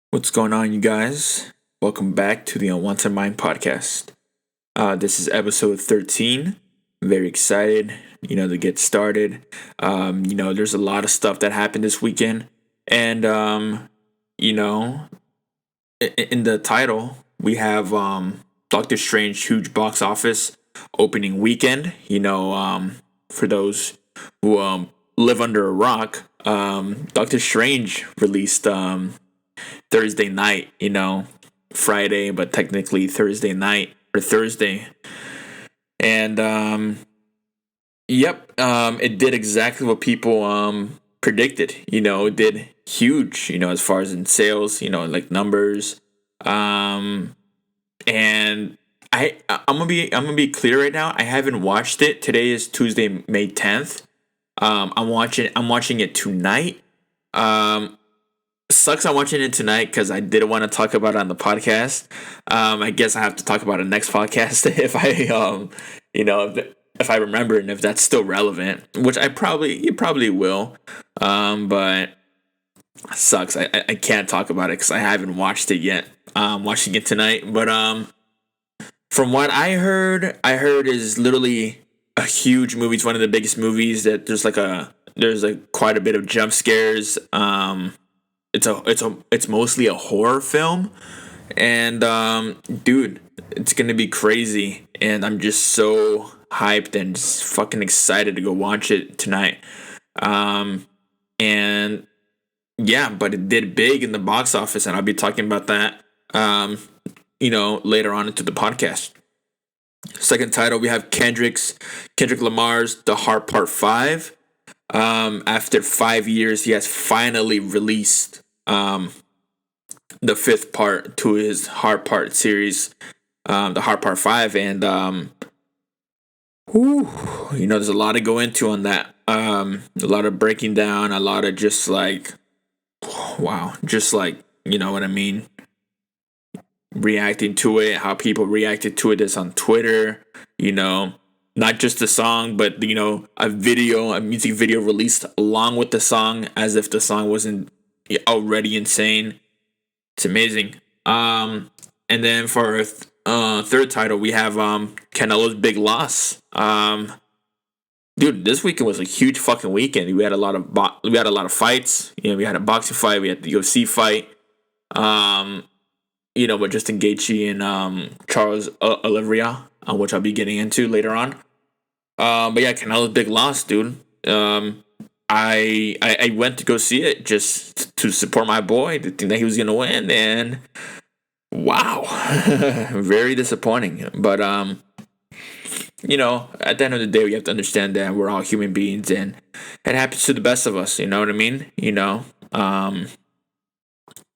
What's going on, you guys? Welcome back to the Unwanted Mind podcast. This is episode 13. Very excited, to get started. There's a lot of stuff that happened this weekend. And, you know, in the title, we have Doctor Strange huge box office opening weekend. For those who live under a rock, Doctor Strange released Thursday night, Friday, but technically Thursday night or Thursday. And it did exactly what people predicted. It did huge, as far as in sales, like numbers. And I'm gonna be clear right now. I haven't watched it. Today is Tuesday, May 10th. I'm watching it tonight. Sucks I'm watching it tonight because I didn't want to talk about it on the podcast. I guess I have to talk about it next podcast if if I remember and if that's still relevant, which you probably will. But sucks. I can't talk about it because I haven't watched it yet. Watching it tonight, but from what I heard is literally a huge movie. It's one of the biggest movies that there's quite a bit of jump scares. It's mostly a horror film, and dude, it's gonna be crazy, and I'm just so hyped and just fucking excited to go watch it tonight. And yeah, but it did big in the box office, and I'll be talking about that later on into the podcast. Second title, we have Kendrick Lamar's The Heart Part 5. After 5 years, he has finally released the fifth part to his Heart Part series, the Heart Part 5, and there's a lot to go into on that. A lot of breaking down, a lot of just like, wow, just like, you know what I mean, reacting to it, how people reacted to it. This on Twitter, not just the song, but a music video released along with the song, as if the song wasn't already insane. It's amazing. And then for our third title, we have Canelo'S big loss. Dude, this weekend was a huge fucking weekend. We had a lot of fights. We had a boxing fight. We had the UFC fight. But Justin Gatjhe and Charles Oliveria, which I'll be getting into later on. But yeah, Canelo's big loss, dude. I went to go see it just to support my boy, to think that he was gonna win, and wow, very disappointing. But at the end of the day, we have to understand that we're all human beings, and it happens to the best of us. You know what I mean?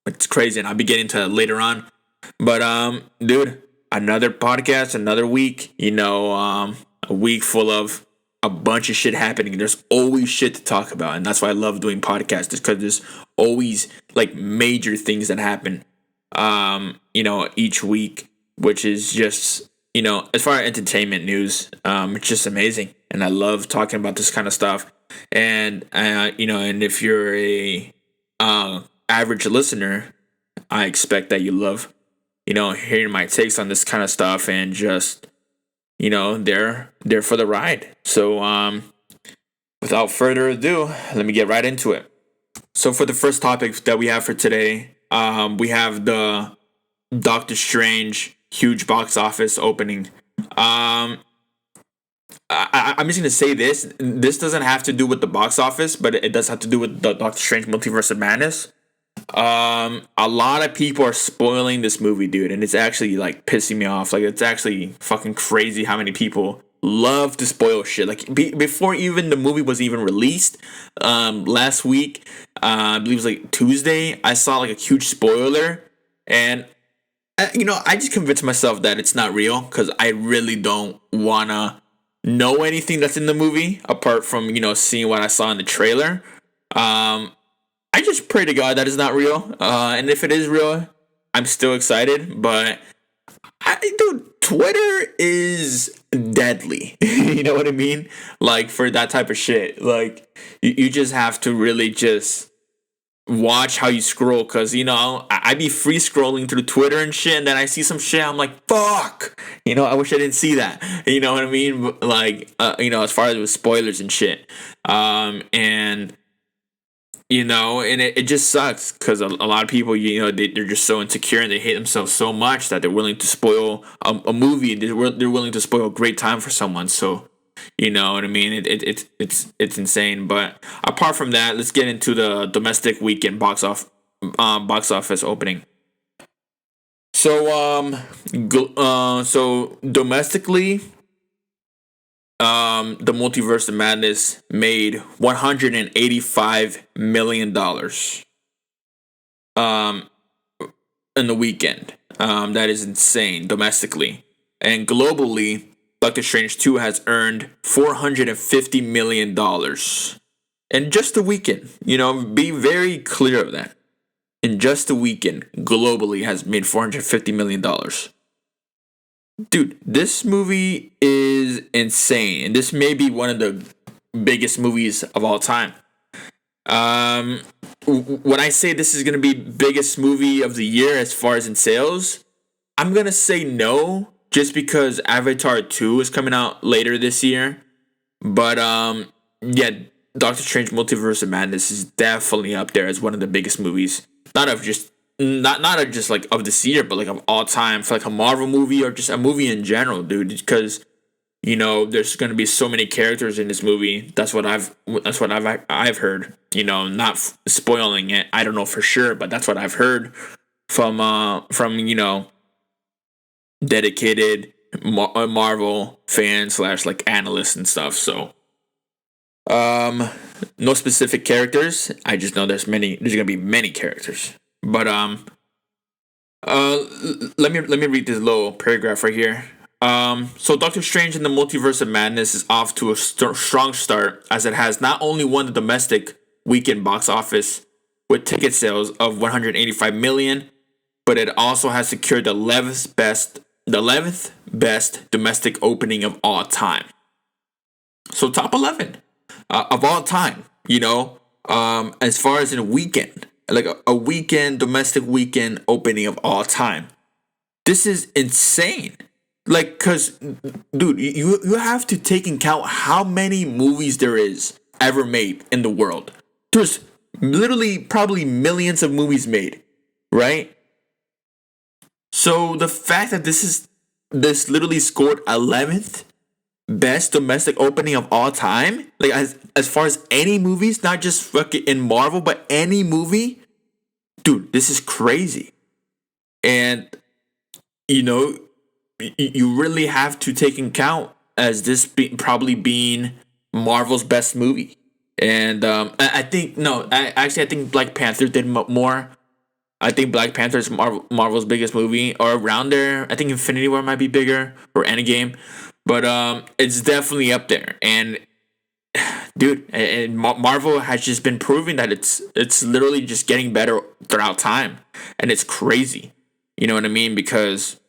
It's crazy, and I'll be getting to that later on. But dude, another podcast, another week. A week full of a bunch of shit happening. There's always shit to talk about, and that's why I love doing podcasts. Because there's always like major things that happen, each week, which is just as far as entertainment news, it's just amazing, and I love talking about this kind of stuff. And and if you're a average listener, I expect that you love hearing my takes on this kind of stuff, and just they're for the ride. So without further ado, let me get right into it. So for the first topic that we have for today, we have the Doctor Strange huge box office opening. I'm just gonna say this. This doesn't have to do with the box office, but it does have to do with the Doctor Strange Multiverse of Madness. A lot of people are spoiling this movie, dude, and it's actually like pissing me off. Like, it's actually fucking crazy how many people love to spoil shit. Like, before even the movie was even released, last week, I believe it was like Tuesday, I saw like a huge spoiler, and I just convinced myself that it's not real, because I really don't wanna know anything that's in the movie apart from seeing what I saw in the trailer. I just pray to God that it's not real. And if it is real, I'm still excited. But dude, Twitter is deadly. You know what I mean? Like, for that type of shit. Like, you just have to really just watch how you scroll, because I be free scrolling through Twitter and shit, and then I see some shit, I'm like, fuck, I wish I didn't see that. You know what I mean? Like, as far as with spoilers and shit, and and it just sucks because a lot of people, they're just so insecure and they hate themselves so much that they're willing to spoil a movie. They're willing to spoil a great time for someone. So, you know what I mean? It's insane. But apart from that, let's get into the domestic weekend box office opening. So so domestically, the Multiverse of Madness made $185 million in the weekend. That is insane domestically. And globally, Doctor Strange 2 has earned $450 million in just a weekend. Be very clear of that. In just a weekend, globally has made $450 million. Dude, this movie is insane, and this may be one of the biggest movies of all time. When I say this is gonna be biggest movie of the year as far as in sales, I'm gonna say no, just because Avatar 2 is coming out later this year. But yeah, Doctor Strange Multiverse of Madness is definitely up there as one of the biggest movies. Not of just like of this year, but like of all time, for like a Marvel movie or just a movie in general, dude. Because there's gonna be so many characters in this movie. That's what I've heard. Not spoiling it. I don't know for sure, but that's what I've heard from dedicated Marvel fans / like analysts and stuff. So no specific characters. I just know there's gonna be many characters. But let me read this little paragraph right here. So Doctor Strange in the Multiverse of Madness is off to a strong start, as it has not only won the domestic weekend box office with ticket sales of 185 million, but it also has secured the 11th best domestic opening of all time. So top 11 of all time. As far as in a weekend. Like a weekend, domestic weekend opening of all time. This is insane. Like, cause, dude, you have to take into account how many movies there is ever made in the world. There's literally probably millions of movies made, right? So the fact that this literally scored 11th best domestic opening of all time, like as far as any movies, not just fucking in Marvel, but any movie, dude, this is crazy. And you really have to take in account as this probably being Marvel's best movie. And I think Black Panther did more. I think Black Panther is Marvel's biggest movie, or around there. I think Infinity War might be bigger, or Endgame. But it's definitely up there. And dude, and Marvel has just been proving that it's literally just getting better throughout time. And it's crazy. You know what I mean? Because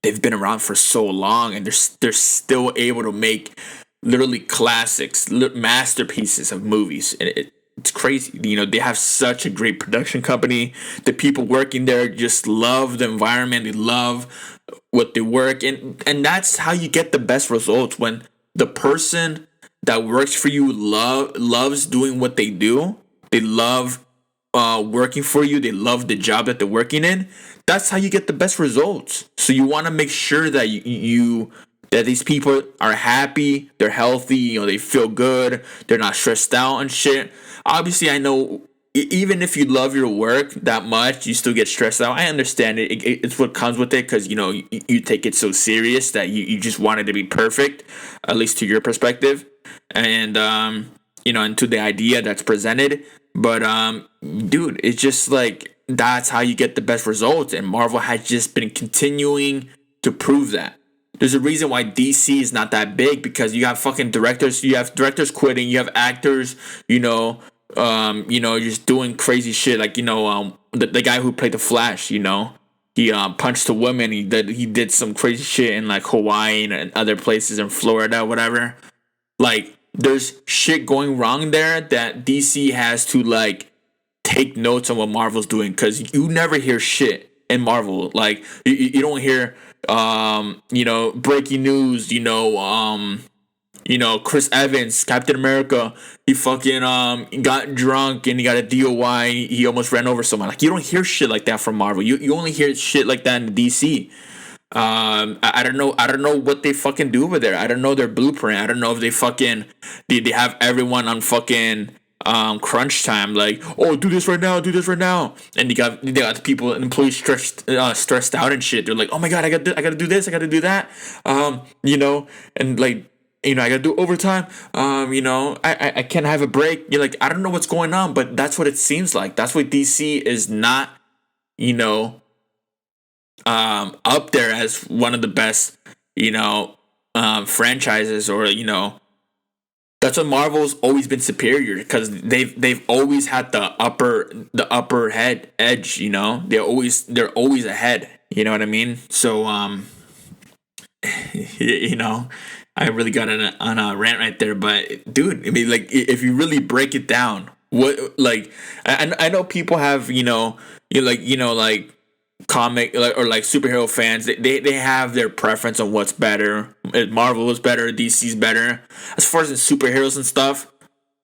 they've been around for so long, and they're still able to make literally classics, masterpieces of movies. And it's crazy. They have such a great production company. The people working there just love the environment. They love what they work, and that's how you get the best results, when the person that works for you loves doing what they do. They love working for you. They love the job that they're working in. That's how you get the best results. So you want to make sure that that these people are happy, they're healthy, they feel good, they're not stressed out and shit. Obviously, I know even if you love your work that much, you still get stressed out. I understand it. It's what comes with it, because you take it so serious that you just want it to be perfect, at least to your perspective, and and to the idea that's presented. But dude, it's just like that's how you get the best results, and Marvel has just been continuing to prove that. There's a reason why DC is not that big, because you have fucking directors. You have directors quitting. You have actors. Just doing crazy shit. Like the guy who played the Flash. He punched a woman. He did some crazy shit in like Hawaii and other places in Florida, whatever. Like there's shit going wrong there that DC has to like take notes on what Marvel's doing, because you never hear shit in Marvel. Like you don't hear breaking news. Chris Evans, Captain America, he fucking got drunk and he got a DUI. He almost ran over someone. Like, you don't hear shit like that from Marvel. You only hear shit like that in DC. I don't know. I don't know what they fucking do over there. I don't know their blueprint. I don't know if they have everyone on fucking crunch time. Like, oh, do this right now. And they got the people, employees stressed out and shit. They're like, oh my god, I got to do this. I got to do that. And like. I gotta do overtime. I can't have a break. You're like, I don't know what's going on, but that's what it seems like. That's what DC is not, up there as one of the best, franchises, or that's what Marvel's always been superior, because they've always had the upper head edge. They're always ahead. You know what I mean? So I really got on a rant right there, but dude, I mean, like, if you really break it down, what, like, I know people have, like comic, or like superhero fans, they have their preference on what's better. Marvel is better, DC's better, as far as the superheroes and stuff.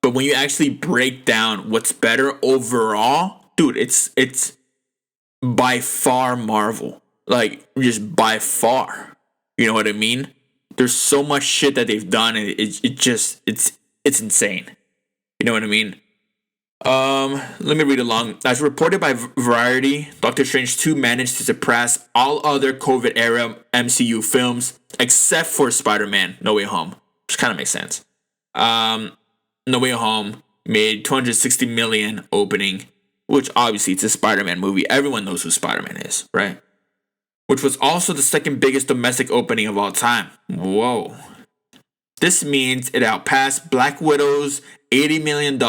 But when you actually break down what's better overall, dude, it's by far Marvel, like, just by far. You know what I mean? There's so much shit that they've done, and it's insane. You know what I mean? Let me read along. As reported by Variety, Doctor Strange 2 managed to surpass all other COVID-era MCU films except for Spider-Man No Way Home, which kind of makes sense. No Way Home made $260 million opening, which obviously it's a Spider-Man movie. Everyone knows who Spider-Man is, right? Which was also the second biggest domestic opening of all time. Whoa. This means it outpassed Black Widow's $80 million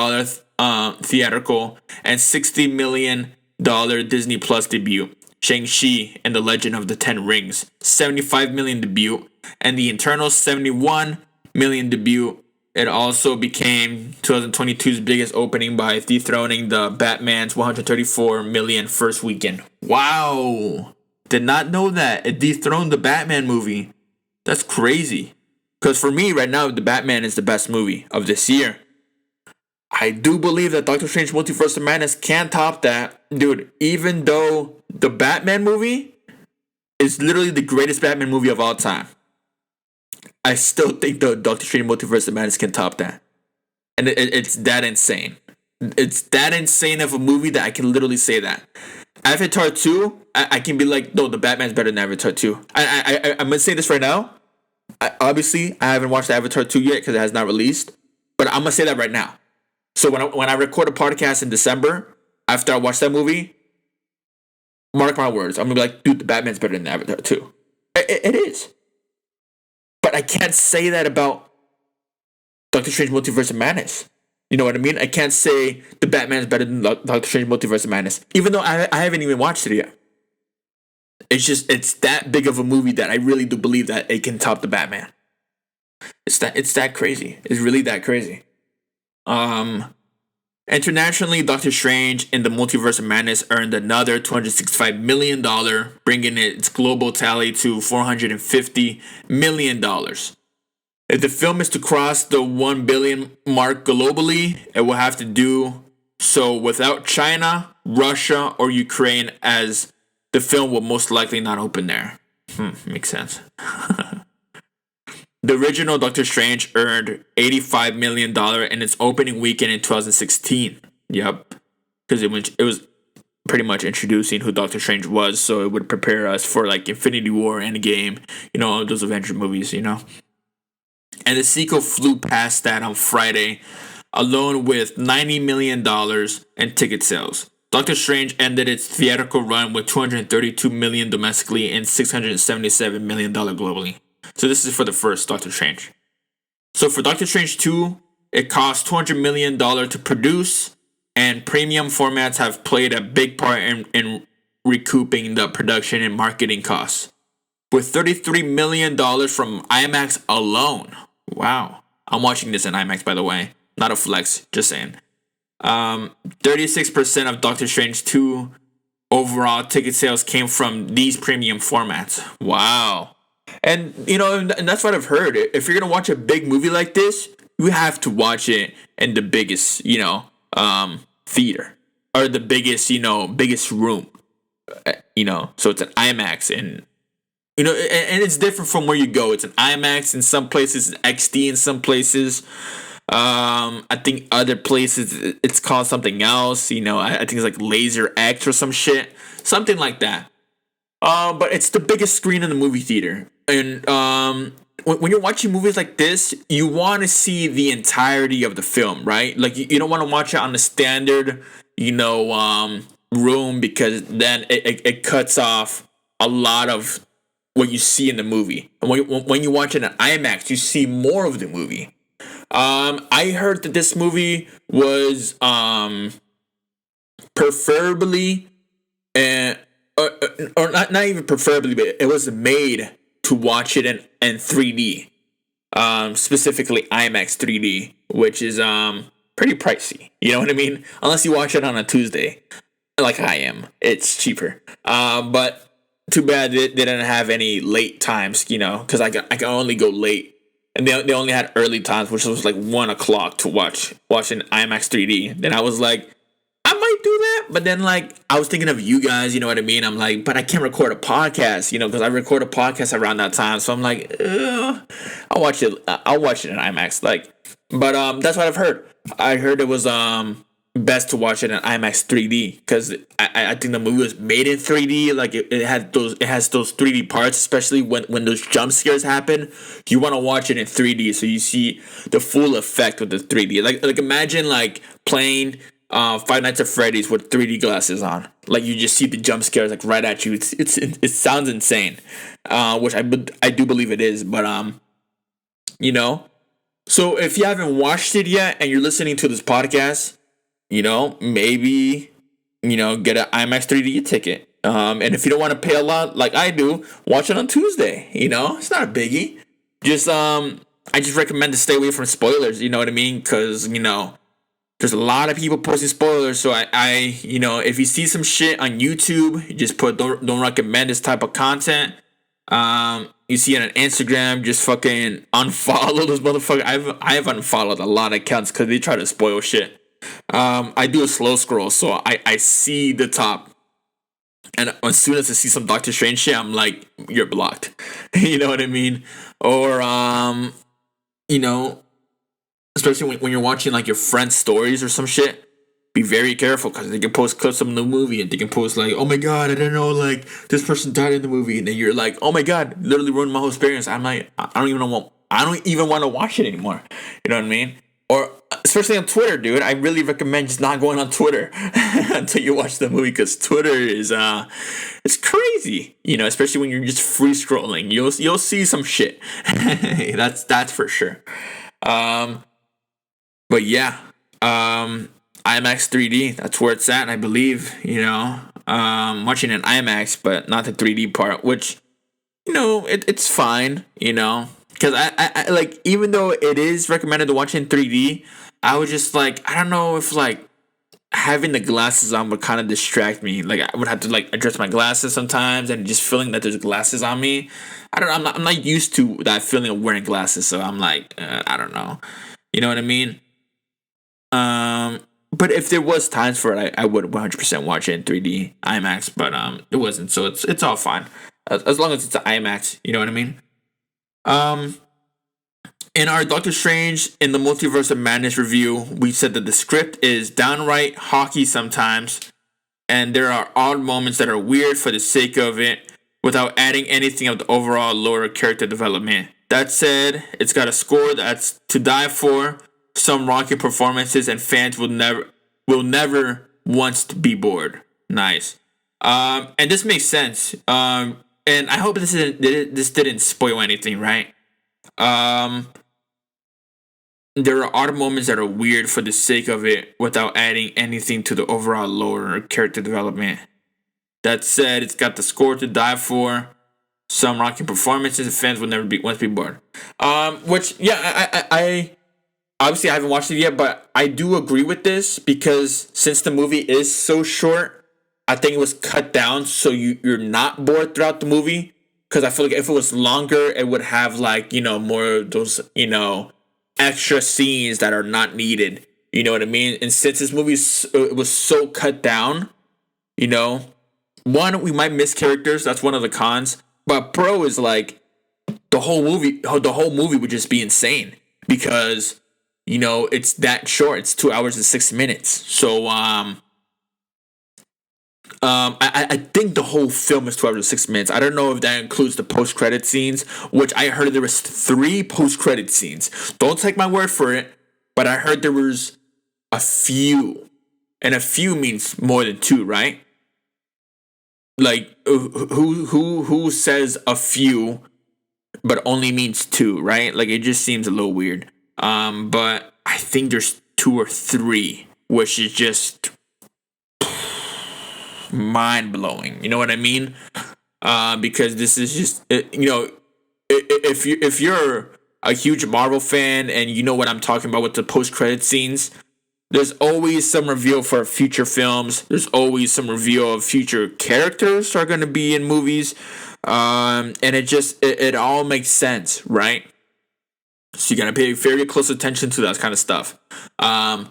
theatrical and $60 million Disney Plus debut, Shang-Chi and the Legend of the Ten Rings, $75 million debut, and the Eternals $71 million debut. It also became 2022's biggest opening by dethroning the Batman's $134 million first weekend. Wow. Did not know that. It dethroned the Batman movie. That's crazy. Because for me, right now, the Batman is the best movie of this year. I do believe that Doctor Strange Multiverse of Madness can top that. Dude, even though the Batman movie is literally the greatest Batman movie of all time, I still think the Doctor Strange Multiverse of Madness can top that. And it's that insane. It's that insane of a movie that I can literally say that. Avatar 2, I can be like, no, the Batman's better than Avatar 2. I'm going to say this right now. Obviously, I haven't watched Avatar 2 yet because it has not released. But I'm going to say that right now. So when I record a podcast in December, after I watch that movie, mark my words, I'm going to be like, dude, the Batman's better than Avatar 2. It is. But I can't say that about Doctor Strange Multiverse of Madness. You know what I mean? I can't say the Batman is better than Doctor Strange Multiverse of Madness, even though I haven't even watched it yet. It's that big of a movie that I really do believe that it can top the Batman. It's that crazy. It's really that crazy. Internationally, Doctor Strange in the Multiverse of Madness earned another $265 million, bringing its global tally to $450 million. If the film is to cross the 1 billion mark globally, it will have to do so without China, Russia, or Ukraine, as the film will most likely not open there. Makes sense. The original Doctor Strange earned $85 million in its opening weekend in 2016. Yep. Because it was pretty much introducing who Doctor Strange was, so it would prepare us for like Infinity War, Endgame, those Avenger movies, And the sequel flew past that on Friday, alone with $90 million in ticket sales. Doctor Strange ended its theatrical run with $232 million domestically and $677 million globally. So this is for the first Doctor Strange. So for Doctor Strange 2, it cost $200 million to produce, and premium formats have played a big part in recouping the production and marketing costs, with $33 million from IMAX alone. Wow. I'm watching this in IMAX, by the way. Not a flex, just saying. 36% of Doctor Strange 2 overall ticket sales came from these premium formats. Wow. And and that's what I've heard. If you're gonna watch a big movie like this, you have to watch it in the biggest, theater, or the biggest, biggest room. So it's an IMAX, and and it's different from where you go. It's an IMAX in some places, it's XD in some places. I think other places it's called something else. I think it's like Laser X or some shit, something like that. But it's the biggest screen in the movie theater, and when you're watching movies like this, you want to see the entirety of the film, right? Like you don't want to watch it on the standard, room, because then it cuts off a lot of what you see in the movie. And when you watch it in IMAX, you see more of the movie. I heard that this movie was preferably, or not even preferably, but it was made to watch it in 3D, specifically IMAX 3D, which is pretty pricey. You know what I mean? Unless you watch it on a Tuesday, like I am, it's cheaper. But too bad they didn't have any late times, because I can only go late, and they only had early times, which was like 1 o'clock to watch in IMAX 3D. Then I was like, I might do that, but then like I was thinking of you guys, you know what I mean? I'm like, but I can't record a podcast, because I record a podcast around that time, so I'm like, I'll watch it in IMAX, but that's what I've heard. I heard it was best to watch it in IMAX 3D, because I think the movie was made in 3D. Like it has those 3D parts, especially when those jump scares happen. You want to watch it in 3D so you see the full effect with the 3D. Like imagine like playing Five Nights at Freddy's with 3D glasses on. Like you just see the jump scares like right at you. It sounds insane, which I do believe it is. But so if you haven't watched it yet and you're listening to this podcast, maybe, get an IMAX 3D ticket. And if you don't want to pay a lot like I do, watch it on Tuesday. It's not a biggie. Just, I just recommend to stay away from spoilers. You know what I mean? Because, there's a lot of people posting spoilers. So I if you see some shit on YouTube, you just put don't recommend this type of content. You see it on Instagram, just fucking unfollow those motherfuckers. I have unfollowed a lot of accounts because they try to spoil shit. I do a slow scroll, so I see the top, and as soon as I see some Doctor Strange shit, I'm like, you're blocked. You know what I mean? Or especially when you're watching like your friends' stories or some shit, be very careful, because they can post clips of the movie, and they can post like, oh my god, I didn't know like this person died in the movie, and then you're like, oh my god, literally ruined my whole experience. I'm like, I don't even want to watch it anymore. You know what I mean? Or especially on Twitter, dude, I really recommend just not going on Twitter until you watch the movie, because Twitter is it's crazy, especially when you're just free scrolling. You'll see some shit. that's for sure. But yeah, IMAX 3D, that's where it's at, I believe. Watching an IMAX, but not the 3D part, which it's fine, because I like, even though it is recommended to watch in 3D, I was just like, I don't know if like having the glasses on would kind of distract me. Like I would have to like adjust my glasses sometimes, and just feeling that there's glasses on me. I don't know. I'm not used to that feeling of wearing glasses, so I'm like, I don't know. You know what I mean? But if there was times for it, I would 100% watch it in 3D IMAX, but it wasn't, so it's all fine as long as it's an IMAX. You know what I mean? In our Doctor Strange in the Multiverse of Madness review, we said that the script is downright hockey sometimes, and there are odd moments that are weird for the sake of it, without adding anything of the overall lore or character development. That said, it's got a score that's to die for, some rocking performances, and fans will never once be bored. Nice. And this makes sense. And I hope this didn't spoil anything, right? There are odd moments that are weird for the sake of it, without adding anything to the overall lore or character development. That said, it's got the score to die for, some rocking performances, and fans will never be once be bored. Which, yeah, obviously I haven't watched it yet, but I do agree with this because since the movie is so short, I think it was cut down so you're not bored throughout the movie. Because I feel like if it was longer, it would have like, more of those, extra scenes that are not needed. You know what I mean? And since this movie it was so cut down, one, we might miss characters. That's one of the cons. But pro is like the whole movie would just be insane because it's that short. It's 2 hours and 6 minutes. So I think the whole film is 2 hours and 6 minutes. I don't know if that includes the post credit scenes, which I heard there was 3 post credit scenes. Don't take my word for it, but I heard there was a few, and a few means more than 2, right? Like who says a few but only means 2, right? Like it just seems a little weird. But I think there's 2 or 3, which is just mind blowing. You know what I mean? Because this is just if you're a huge Marvel fan and you know what I'm talking about with the post credit scenes, there's always some reveal for future films. There's always some reveal of future characters are going to be in movies. And it all makes sense, right? So you got to pay very close attention to that kind of stuff. I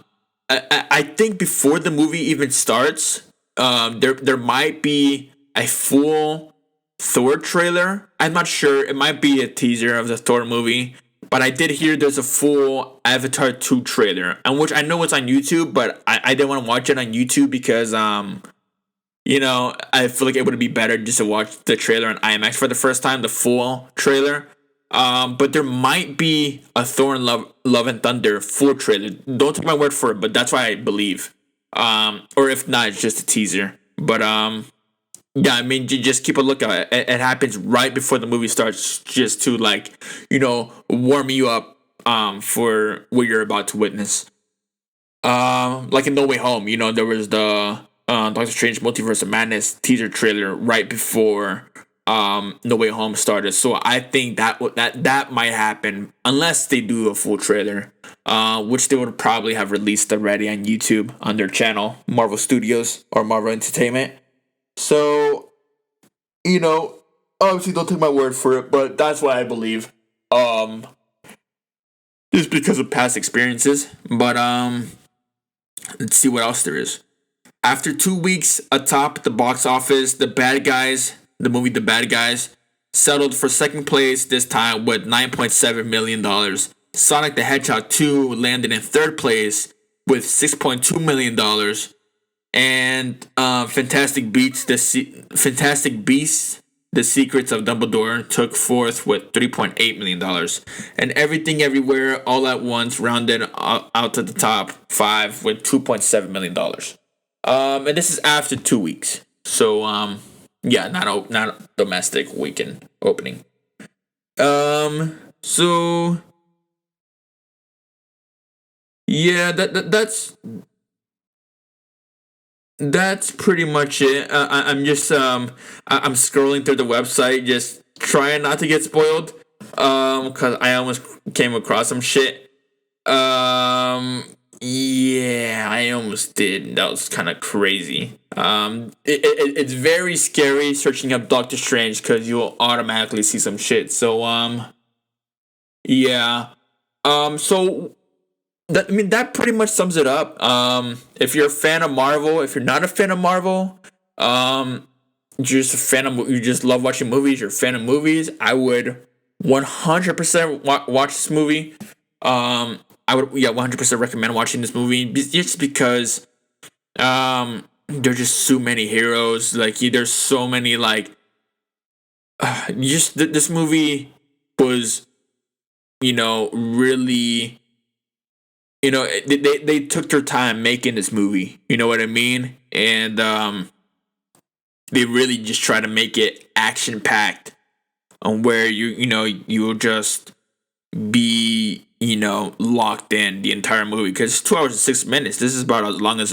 think before the movie even starts, there might be a full Thor trailer. I'm not sure. It might be a teaser of the Thor movie. But I did hear there's a full Avatar 2 trailer, and which I know it's on YouTube, but I didn't want to watch it on YouTube because I feel like it would be better just to watch the trailer on IMAX for the first time, the full trailer. But there might be a Thor and Love and Thunder full trailer. Don't take my word for it, but that's why I believe. Or if not, it's just a teaser. But yeah, I mean, you just keep a lookout. It happens right before the movie starts, just to warm you up for what you're about to witness. Like in No Way Home, there was the Doctor Strange Multiverse of Madness teaser trailer right before No Way Home started. So I think that might happen unless they do a full trailer, which they would probably have released already on YouTube on their channel, Marvel Studios or Marvel Entertainment. So, obviously don't take my word for it, but that's what I believe. Just because of past experiences. But let's see what else there is. After 2 weeks atop the box office, the movie The Bad Guys, settled for second place this time with $9.7 million. Sonic the Hedgehog 2 landed in third place with $6.2 million. And Fantastic Beasts, The Secrets of Dumbledore took fourth with $3.8 million. And Everything Everywhere All at Once rounded out to the top 5 with $2.7 million. And this is after 2 weeks. So, yeah, not domestic weekend opening. So, yeah, that's pretty much it. I'm just I'm scrolling through the website, just trying not to get spoiled, because I almost came across some shit. Yeah, I almost did. That was kind of crazy. It's very scary searching up Doctor Strange because you'll automatically see some shit. So yeah. So that pretty much sums it up. If you're a fan of Marvel, if you're not a fan of Marvel, you're just a fan of, you just love watching movies, you're a fan of movies, I would 100% watch this movie. I would 100% recommend watching this movie just because there's just so many heroes. Like there's so many this movie was really. They took their time making this movie. You know what I mean? And they really just try to make it action packed, on where you'll just be locked in the entire movie because it's 2 hours and 6 minutes. This is about as long as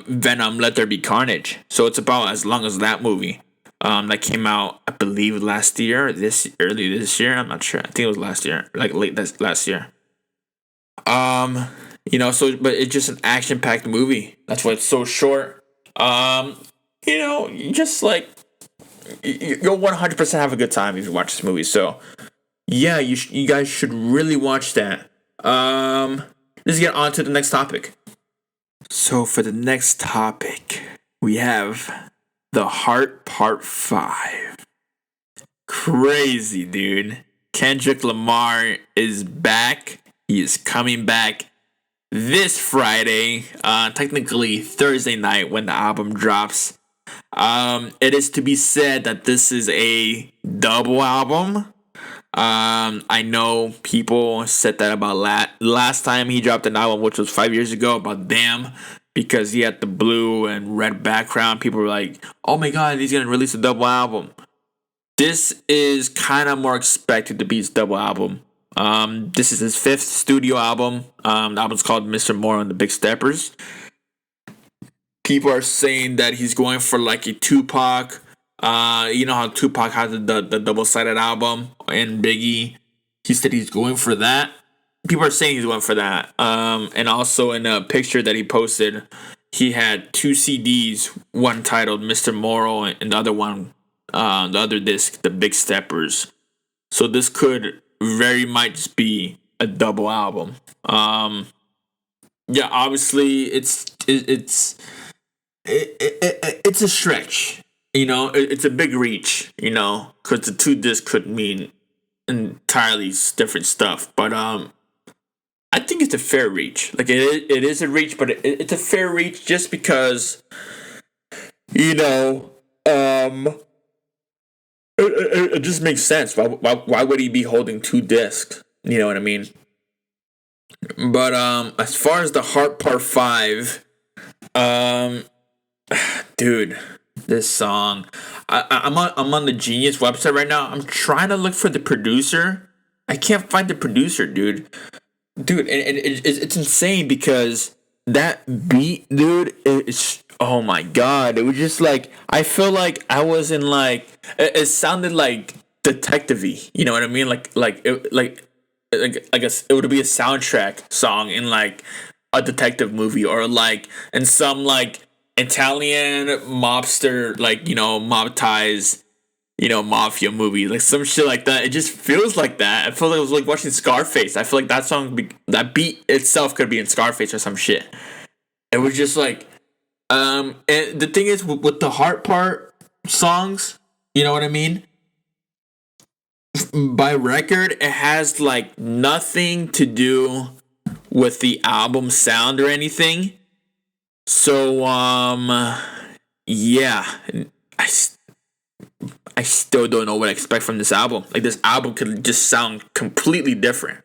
Venom: Let There Be Carnage. So it's about as long as that movie. That came out, I believe, early this year. I'm not sure. I think it was last year, late last year. But it's just an action-packed movie. That's why it's so short. You just like you'll 100% have a good time if you watch this movie. So yeah, you guys should really watch that. Let's get on to the next topic. So for the next topic, we have The Heart Part 5. Crazy, dude. Kendrick Lamar is back. He is coming back this Friday, technically Thursday night when the album drops. It is to be said that this is a double album. I know people said that about last time he dropped an album, which was 5 years ago, about Damn, because he had the blue and red background. People were like, oh my god, he's gonna release a double album. This is kind of more expected to be his double album. This is his 5th studio album. The album's called Mr. Moore and the Big Steppers. People are saying that he's going for like a Tupac. You know how Tupac has the double-sided album and Biggie. He said he's going for that. People are saying he's going for that. And also in a picture that he posted, he had 2 CDs, one titled Mr. Moral and the other one, the other disc, The Big Steppers. So this could very much be a double album. Yeah, obviously it's a stretch. It's a big reach, because the 2 discs could mean entirely different stuff. But I think it's a fair reach. Like it is a reach, but it's a fair reach just because, it just makes sense. Why would he be holding 2 discs? You know what I mean? But as far as The Heart Part 5, dude, this song, I'm on the Genius website right now. I'm trying to look for the producer. I can't find the producer, dude. And it's insane because that beat, dude, it's, oh my god, it was just like, I feel like I was in like, it sounded like detective-y, you know what I mean? Like I guess it would be a soundtrack song in like a detective movie, or like in some like Italian mobster, like, mob ties, mafia movie, like some shit like that. It just feels like that. I feel like I was like watching Scarface. I feel like that song, that beat itself could be in Scarface or some shit. It was just like, and the thing is with the Heart Part songs, you know what I mean? By record, it has like nothing to do with the album sound or anything. So, yeah, I still don't know what I expect from this album. Like, this album could just sound completely different,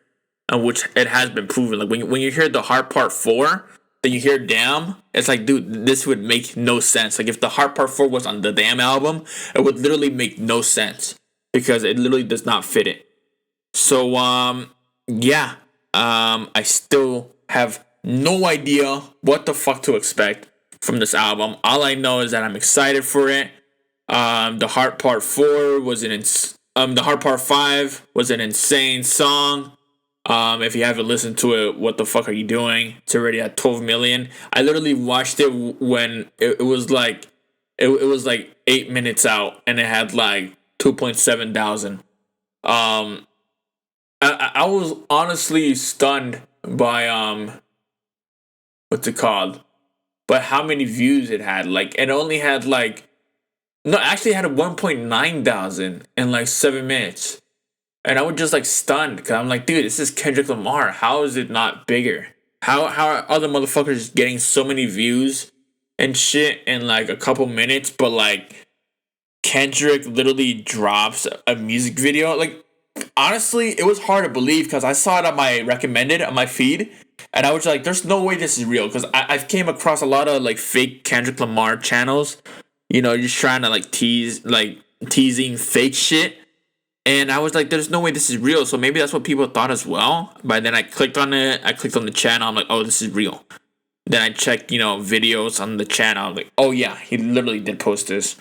which it has been proven. Like, when you hear The Heart Part 4, then you hear Damn, it's like, dude, this would make no sense. Like, if The Heart Part 4 was on the Damn album, it would literally make no sense, because it literally does not fit it. So, yeah, I still have no idea what the fuck to expect from this album. All I know is that I'm excited for it. The Heart Part 4 was the Heart Part 5 was an insane song. If you haven't listened to it, what the fuck are you doing? It's already at 12 million. I literally watched it when it was like, it was like 8 minutes out, and it had like 2.7 thousand. I was honestly stunned by what's it called? But how many views it had? Like, it only had like, no, actually it had a 1.9 thousand in like 7 minutes. And I was just like stunned, because I'm like, dude, this is Kendrick Lamar. How is it not bigger? How are other motherfuckers getting so many views and shit in like a couple minutes, but like Kendrick literally drops a music video? Like, honestly, it was hard to believe, because I saw it on my recommended on my feed, and I was like, there's no way this is real, because I've came across a lot of like fake Kendrick Lamar channels, just trying to like teasing fake shit. And I was like, there's no way this is real. So maybe that's what people thought as well. But then I clicked on it. I clicked on the channel. I'm like, oh, this is real. Then I checked, videos on the channel. I'm like, oh, yeah, he literally did post this.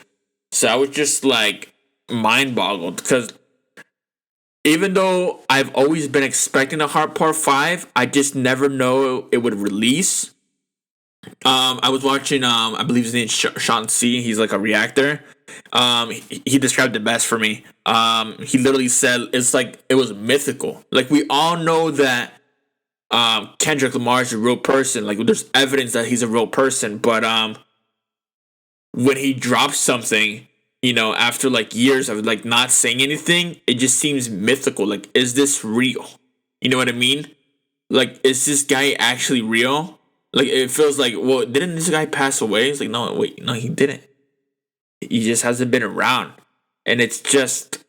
So I was just like mind boggled, because even though I've always been expecting a Hard Part 5, I just never know it would release. I was watching, I believe his name's Sean C. He's like a reactor. He described it best for me. He literally said it's like it was mythical. Like we all know that Kendrick Lamar is a real person. Like there's evidence that he's a real person, but when he drops something, after like years of like not saying anything, it just seems mythical. Like, is this real? You know what I mean? Like, is this guy actually real? Like, it feels like, well, didn't this guy pass away? It's like, no, wait, no, he didn't. He just hasn't been around, and it's just,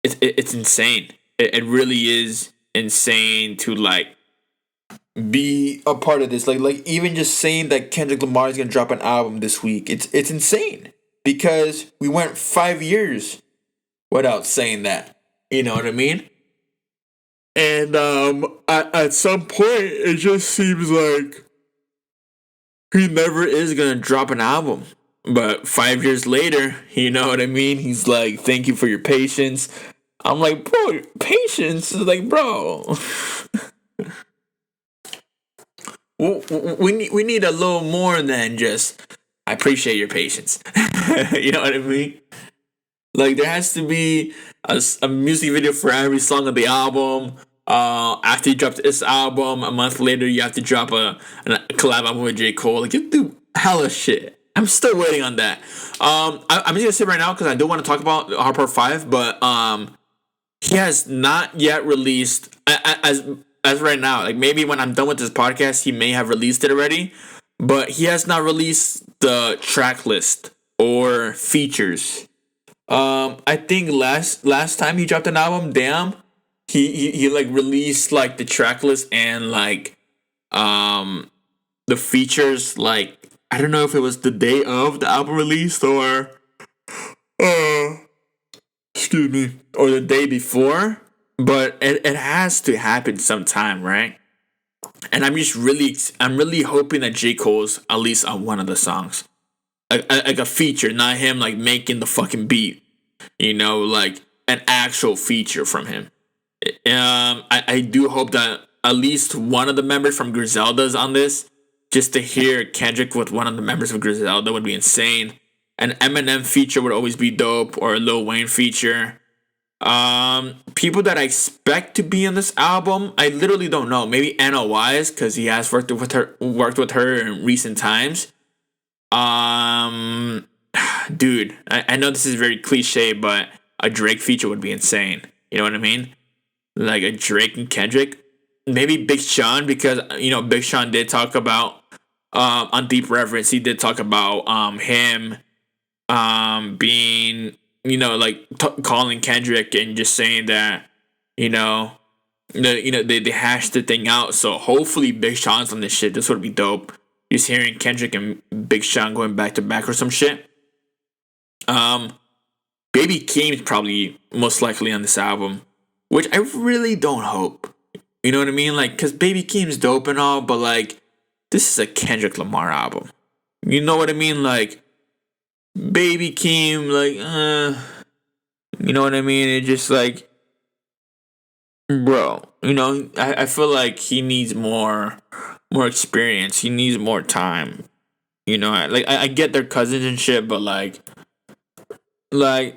it's insane. It really is insane to like be a part of this. Like even just saying that Kendrick Lamar is gonna drop an album this week, it's insane because we went 5 years without saying that. You know what I mean? And at some point, it just seems like he never is gonna drop an album. But 5 years later, you know what I mean? He's like, "Thank you for your patience." I'm like, bro, patience is like, bro. We need a little more than just, "I appreciate your patience." You know what I mean? Like there has to be a music video for every song of the album. After you drop this album, a month later you have to drop a collab album with J. Cole. Like you do hella shit. I'm still waiting on that. I'm just gonna say right now because I do want to talk about Hard Part 5, but he has not yet released as right now. Like maybe when I'm done with this podcast, he may have released it already, but he has not released the track list or features. I think last time he dropped an album, damn, he like released like the track list and like the features. Like I don't know if it was the day of the album released or excuse me, or the day before, but it has to happen sometime, right? And I'm really hoping that J. Cole's at least on one of the songs, like a feature, not him like making the fucking beat, like an actual feature from him. I do hope that at least one of the members from Griselda's on this. Just to hear Kendrick with one of the members of Griselda would be insane. An Eminem feature would always be dope, or a Lil Wayne feature. People that I expect to be on this album, I literally don't know. Maybe Anna Wise, because he has worked with her in recent times. Dude, I know this is very cliche, but a Drake feature would be insane. You know what I mean? Like a Drake and Kendrick. Maybe Big Sean, because Big Sean did talk about on Deep Reverence. He did talk about him being calling Kendrick and just saying that they hashed the thing out. So hopefully Big Sean's on this shit. This would be dope. Just hearing Kendrick and Big Sean going back to back or some shit. Baby Keem's probably most likely on this album, which I really don't hope. You know what I mean? Like, because Baby Keem's dope and all, but like, this is a Kendrick Lamar album. You know what I mean? Like, Baby Keem, like, you know what I mean? It just like, bro, I feel like he needs more experience. He needs more time. I get their cousins and shit, but like, bro,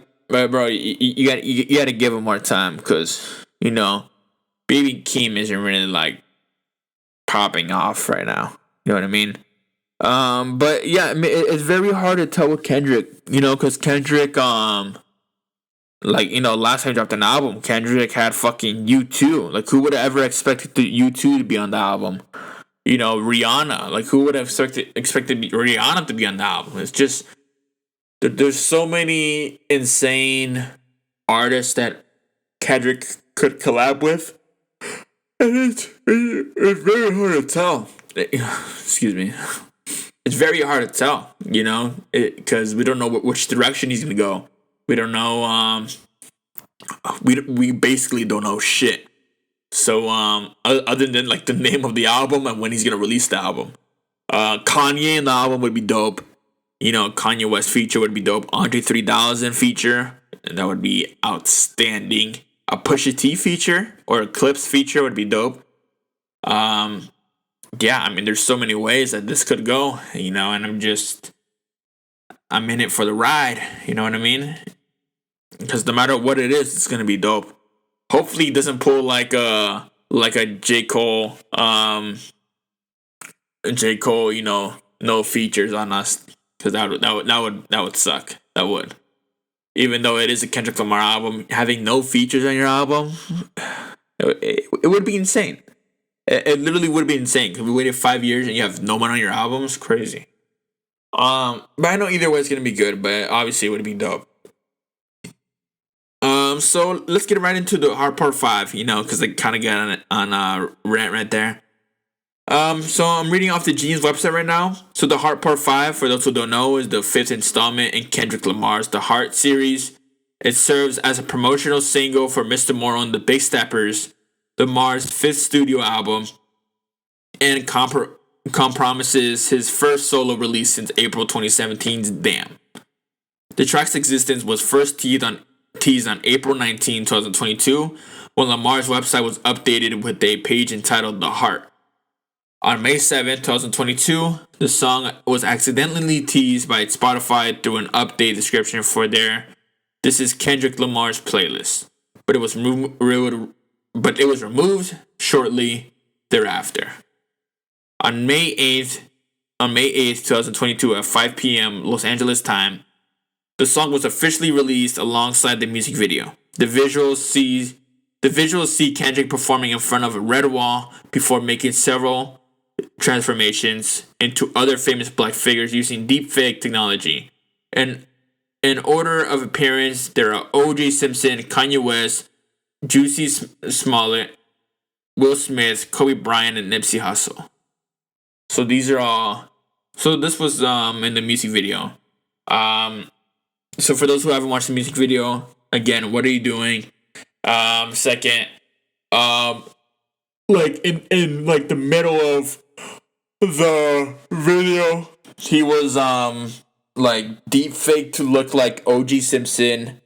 you gotta give him more time, because Baby Keem isn't really like popping off right now. You know what I mean? But yeah, it's very hard to tell with Kendrick, because Kendrick, last time he dropped an album, Kendrick had fucking U2. Like, who would have ever expected U2 to be on the album? Rihanna. Like, who would have expected Rihanna to be on the album? It's just, there's so many insane artists that Kendrick could collab with. And it's very hard to tell. Excuse me. It's very hard to tell, because we don't know which direction he's gonna go. We don't know. We basically don't know shit. So other than like the name of the album and when he's gonna release the album, Kanye in the album would be dope. Kanye West feature would be dope. Andre 3000 feature, and that would be outstanding. a Pusha T feature or a Clips feature would be dope. Yeah, I mean, there's so many ways that this could go, and I'm in it for the ride. You know what I mean? Because no matter what it is, it's gonna be dope. Hopefully, he doesn't pull like a J. Cole, no features on us, because that would suck. That would. Even though it is a Kendrick Lamar album, having no features on your album, it would be insane. It literally would be insane. Because we waited 5 years and you have no one on your album. It's crazy. But I know either way it's gonna be good. But obviously it would be dope. So let's get right into the hard part 5. Because I kind of got on a rant right there. So I'm reading off the Gene's website right now. So the Heart Part 5, for those who don't know, is the 5th installment in Kendrick Lamar's The Heart series. It serves as a promotional single for Mr. Moral and the Big Steppers, Lamar's 5th studio album, and compromises his first solo release since April 2017's Damn. The track's existence was first teased on April 19, 2022, when Lamar's website was updated with a page entitled The Heart. On May 7, 2022, the song was accidentally teased by Spotify through an update description for their "This is Kendrick Lamar's playlist," but it was removed shortly thereafter. On May 8th, 2022 at 5 p.m. Los Angeles time, the song was officially released alongside the music video. The visuals see Kendrick performing in front of a red wall before making several transformations into other famous black figures using deepfake technology. And in order of appearance, there are O.J. Simpson, Kanye West, Juicy Smollett, Will Smith, Kobe Bryant, and Nipsey Hussle. So these are all. So this was in the music video. So for those who haven't watched the music video, again, what are you doing? Second, like in like the middle of the video, he was like deep fake to look like O.J. Simpson,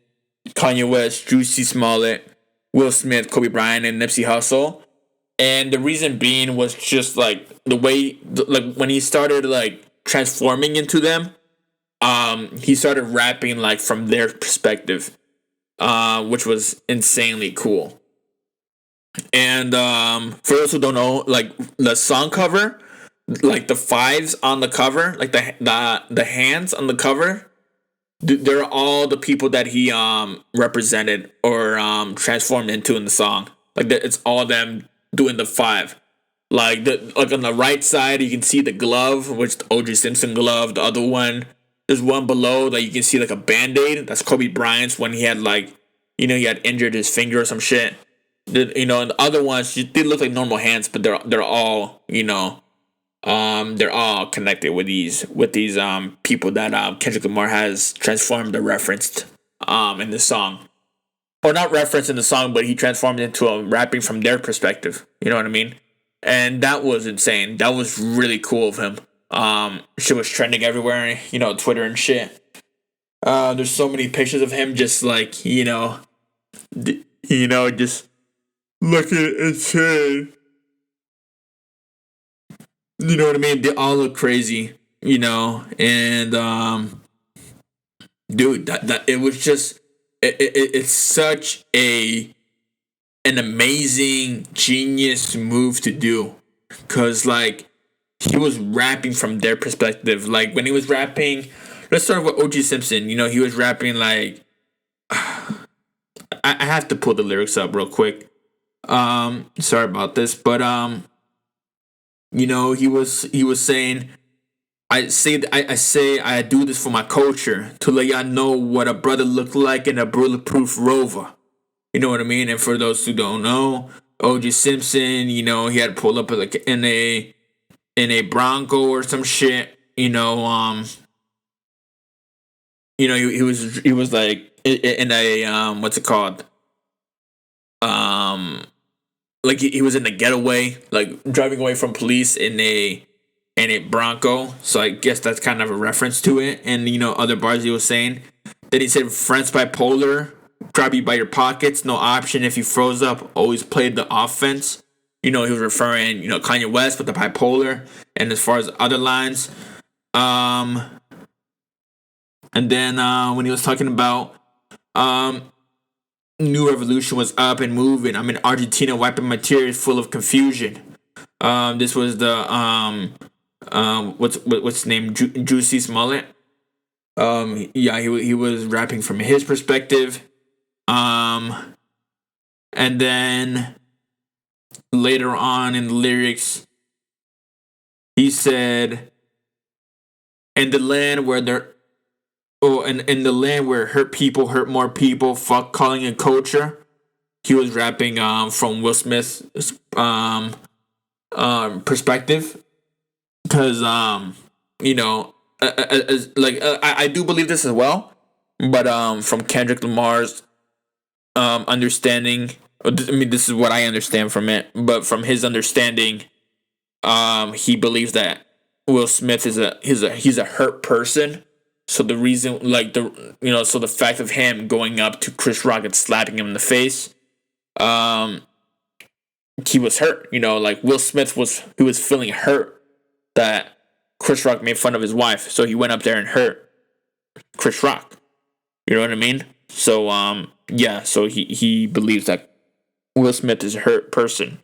Kanye West, Juicy Smollett, Will Smith, Kobe Bryant, and Nipsey Hussle. And the reason being was just like the way, like when he started like transforming into them, he started rapping like from their perspective, which was insanely cool. And for those who don't know, like the song cover, like the fives on the cover, like the hands on the cover, they're all the people that he represented or transformed into in the song. Like it's all them doing the five. Like on the right side, you can see the glove, which the O.J. Simpson glove. The other one, there's one below that you can see like a Band-Aid. That's Kobe Bryant's when he had like, he had injured his finger or some shit. And the other ones, they look like normal hands, but they're all, they're all connected with these people that Kendrick Lamar has transformed or referenced in the song. Or not referenced in the song, but he transformed into rapping from their perspective. You know what I mean? And that was insane. That was really cool of him. Shit was trending everywhere, Twitter and shit. There's so many pictures of him just like, just looking insane. You know what I mean? They all look crazy, and dude, that it was just it's such an amazing genius move to do, cause like he was rapping from their perspective. Like when he was rapping, let's start with O.J. Simpson. He was rapping like I have to pull the lyrics up real quick. Sorry about this, but he was saying, I do this for my culture to let y'all know what a brother looked like in a bulletproof Rover. You know what I mean? And for those who don't know, O.J. Simpson, he had pulled up like in a Bronco or some shit. He was like in a what's it called? Like he was in a getaway, like driving away from police in a Bronco. So I guess that's kind of a reference to it. And other bars he was saying. Then he said Friends Bipolar grab you by your pockets, no option if you froze up, always played the offense. He was referring, Kanye West with the bipolar. And as far as other lines, and then when he was talking about New Revolution was up and moving. I'm in Argentina wiping my tears full of confusion. This was the what's his name? Juicy Smollett. He was rapping from his perspective. And then later on in the lyrics, he said, in the land where in the land where hurt people hurt more people, fuck calling it culture. He was rapping from Will Smith's perspective, because I do believe this as well, but from Kendrick Lamar's understanding, this is what I understand from it, but from his understanding, he believes that Will Smith is he's a hurt person. So the reason, so the fact of him going up to Chris Rock and slapping him in the face, he was hurt. Will Smith was feeling hurt that Chris Rock made fun of his wife, so he went up there and hurt Chris Rock. You know what I mean? So so he believes that Will Smith is a hurt person.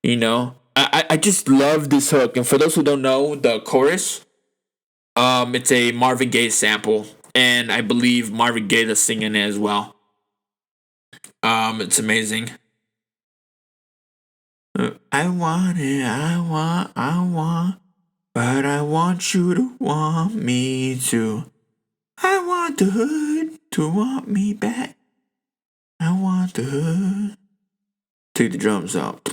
I just love this hook, and for those who don't know, the chorus, it's a Marvin Gaye sample, and I believe Marvin Gaye is singing it as well. It's amazing. I want it, I want, but I want you to want me too. I want the hood to want me back. I want the hood. Take the drums out.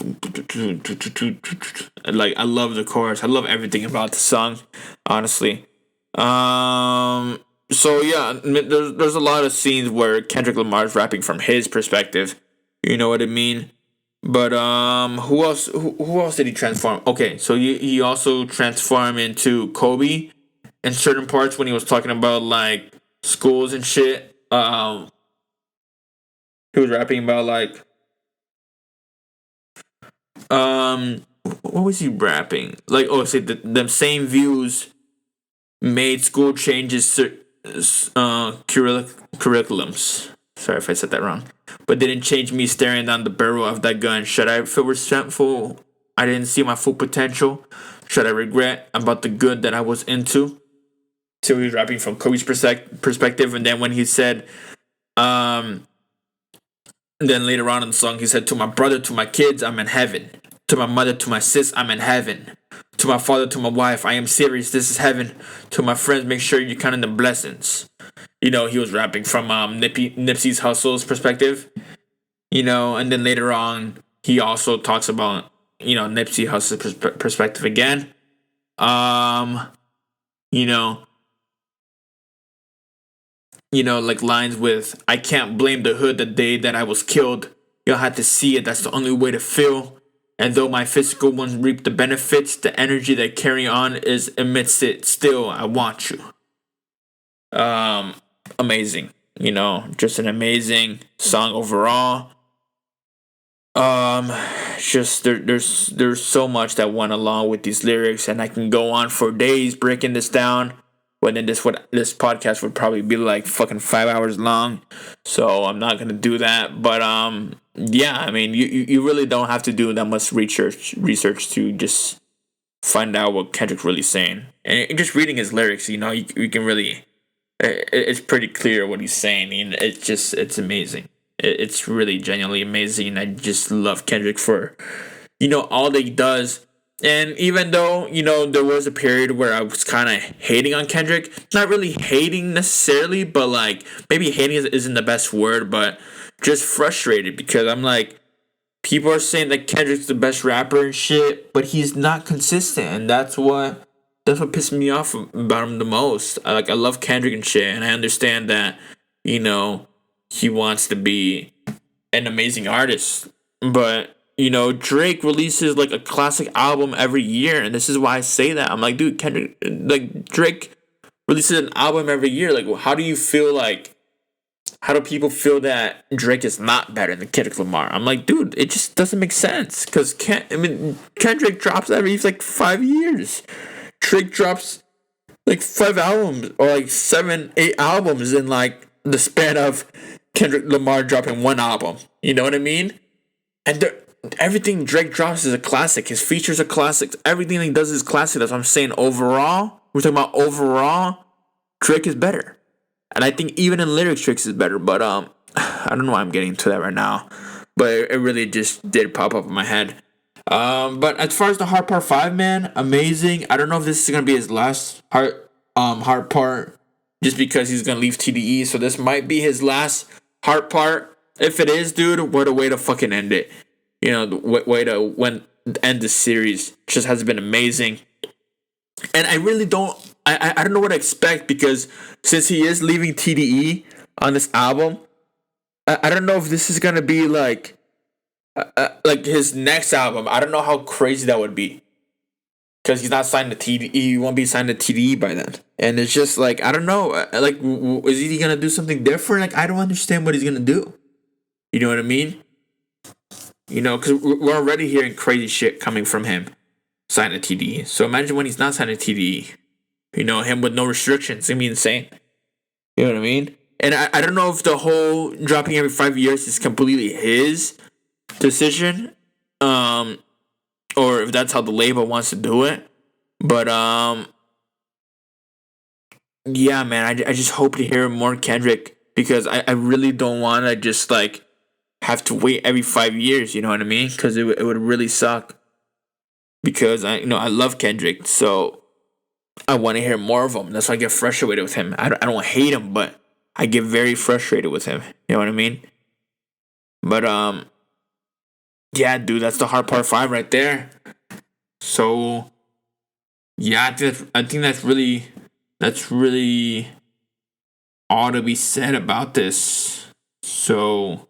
I love the chorus. I love everything about the song, honestly. So yeah, there's a lot of scenes where Kendrick Lamar is rapping from his perspective. You know what I mean? But who else? Who else did he transform? Okay, so he also transformed into Kobe in certain parts when he was talking about schools and shit. He was rapping about what was he rapping? Them same views made school changes curriculums. Sorry if I said that wrong. But didn't change me staring down the barrel of that gun. Should I feel resentful? I didn't see my full potential. Should I regret about the good that I was into? So he was rapping from Kobe's perspective. And then when he said, then later on in the song, he said, to my brother, to my kids, I'm in heaven. To my mother, to my sis, I'm in heaven. To my father, to my wife, I am serious, this is heaven. To my friends, make sure you're counting the blessings. He was rapping from Nipsey Hussle's perspective. And then later on, he also talks about, Nipsey Hussle's perspective again. Lines with, I can't blame the hood the day that I was killed. Y'all had to see it, that's the only way to feel. And though my physical ones reap the benefits, the energy that carry on is amidst it. Still, I want you. Amazing. Just an amazing song overall. Just there's so much that went along with these lyrics, and I can go on for days breaking this down. But then this podcast would probably be fucking 5 hours long, so I'm not gonna do that. But yeah, I mean, you really don't have to do that much research to just find out what Kendrick's really saying, and just reading his lyrics, you can really, it's pretty clear what he's saying. It's amazing. It's really genuinely amazing. I just love Kendrick for, all that he does. And even though, there was a period where I was kind of hating on Kendrick, not really hating necessarily, but maybe hating isn't the best word, but just frustrated, because I'm people are saying that Kendrick's the best rapper and shit, but he's not consistent, and that's what pissed me off about him the most. I love Kendrick and shit, and I understand that, he wants to be an amazing artist, but Drake releases a classic album every year, and this is why I say that. I'm dude, Kendrick, Drake releases an album every year. How do you feel how do people feel that Drake is not better than Kendrick Lamar? I'm like, dude, it just doesn't make sense. Because, Kendrick drops every, like, 5 years. Drake drops, like, 5 albums, or, like, 7, 8 albums in, like, the span of Kendrick Lamar dropping 1 album. You know what I mean? And everything Drake drops is a classic. His features are classics. Everything he does is classic. That's what I'm saying. Overall, we're talking about overall, Drake is better. And I think even in lyrics, Drake is better. But I don't know why I'm getting into that right now. But it really just did pop up in my head. But as far as the Hard Part 5, man, amazing. I don't know if this is going to be his last hard part, just because he's going to leave TDE. So this might be his last hard part. If it is, dude, what a way to fucking end it. You know, the way to end the series. Just has been amazing. And I really don't know what to expect, because since he is leaving TDE on this album, I don't know if this is going to be like his next album. I don't know how crazy that would be, because he's not signed to TDE. He won't be signed to TDE by then. And it's just like, I don't know. Like, is he going to do something different? Like, I don't understand what he's going to do. You know what I mean? You know, because we're already hearing crazy shit coming from him signed to TDE. So imagine when he's not signed to TDE. You know, him with no restrictions. It's going to be insane. You know what I mean? And I don't know if the whole dropping every 5 years is completely his decision. Or if that's how the label wants to do it. But, yeah, man, I just hope to hear more Kendrick, because I really don't want to just, like, have to wait every 5 years, you know what I mean? Because it would really suck. Because, I love Kendrick, so I want to hear more of him. That's why I get frustrated with him. I don't hate him, but I get very frustrated with him. You know what I mean? But, yeah, dude, that's the Hard Part 5 right there. So, yeah, I think that's really all to be said about this. So,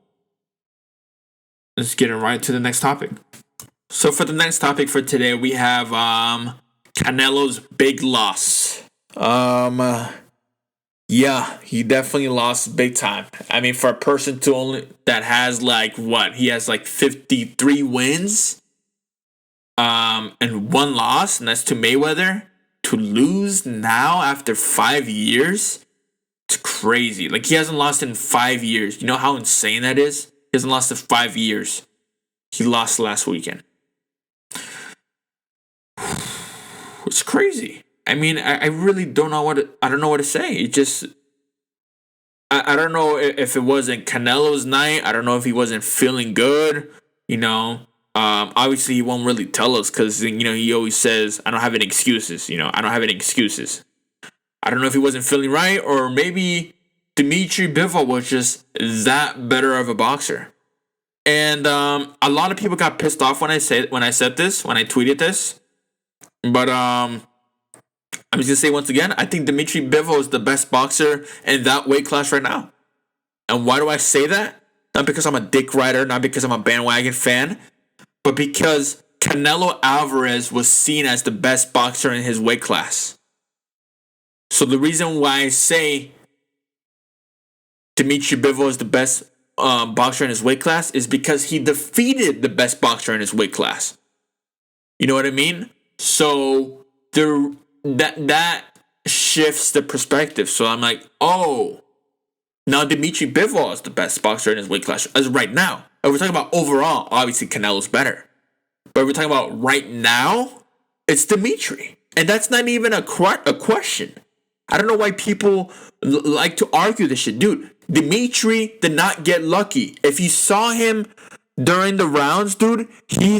let's get right to the next topic. So for the next topic for today, we have Canelo's big loss. Yeah, he definitely lost big time. I mean, for a person that has he has 53 wins, and 1 loss, and that's to Mayweather. To lose now after 5 years, it's crazy. Like, he hasn't lost in 5 years. You know how insane that is? He hasn't lost in 5 years. He lost last weekend. It's crazy. I mean, I really don't know what to say. It just, I don't know if it wasn't Canelo's night. I don't know if he wasn't feeling good. You know, obviously he won't really tell us, because he always says, I don't have any excuses. I don't have any excuses. I don't know if he wasn't feeling right, or maybe Dimitry Bivol was just that better of a boxer. And a lot of people got pissed off when I tweeted this. But I'm just gonna say once again, I think Dimitry Bivol is the best boxer in that weight class right now. And why do I say that? Not because I'm a dick rider, not because I'm a bandwagon fan, but because Canelo Alvarez was seen as the best boxer in his weight class. So the reason why I say Dimitry Bivol is the best boxer in his weight class is because he defeated the best boxer in his weight class. You know what I mean? So that shifts the perspective. So I'm like, oh, now Dimitry Bivol is the best boxer in his weight class as right now. If we're talking about overall, obviously Canelo's better. But if we're talking about right now, it's Dimitry. And that's not even a question. I don't know why people like to argue this shit. Dude, Dimitry did not get lucky. If you saw him during the rounds, dude, he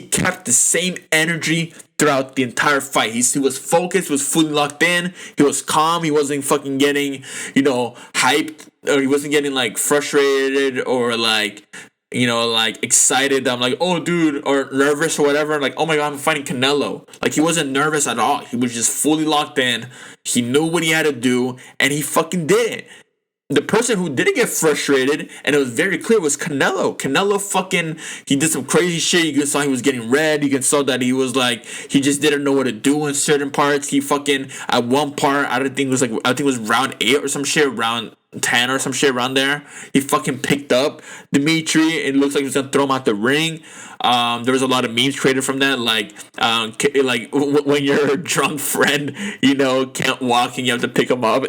kept the same energy throughout the entire fight. He was focused, was fully locked in. He was calm. He wasn't fucking getting, hyped, or he wasn't getting frustrated or excited. I'm like, oh, dude, or nervous or whatever. Like, oh my God, I'm fighting Canelo. He wasn't nervous at all. He was just fully locked in. He knew what he had to do, and he fucking did it. The person who didn't get frustrated, and it was very clear, was Canelo. Canelo he did some crazy shit. You saw he was getting red. You saw that he was he just didn't know what to do in certain parts. He at one part, I think it was round 8 or some shit, round 10 or some shit around there. He fucking picked up Dimitri. It looks like he was gonna throw him out the ring. There was a lot of memes created from that, like when your drunk friend, can't walk and you have to pick him up.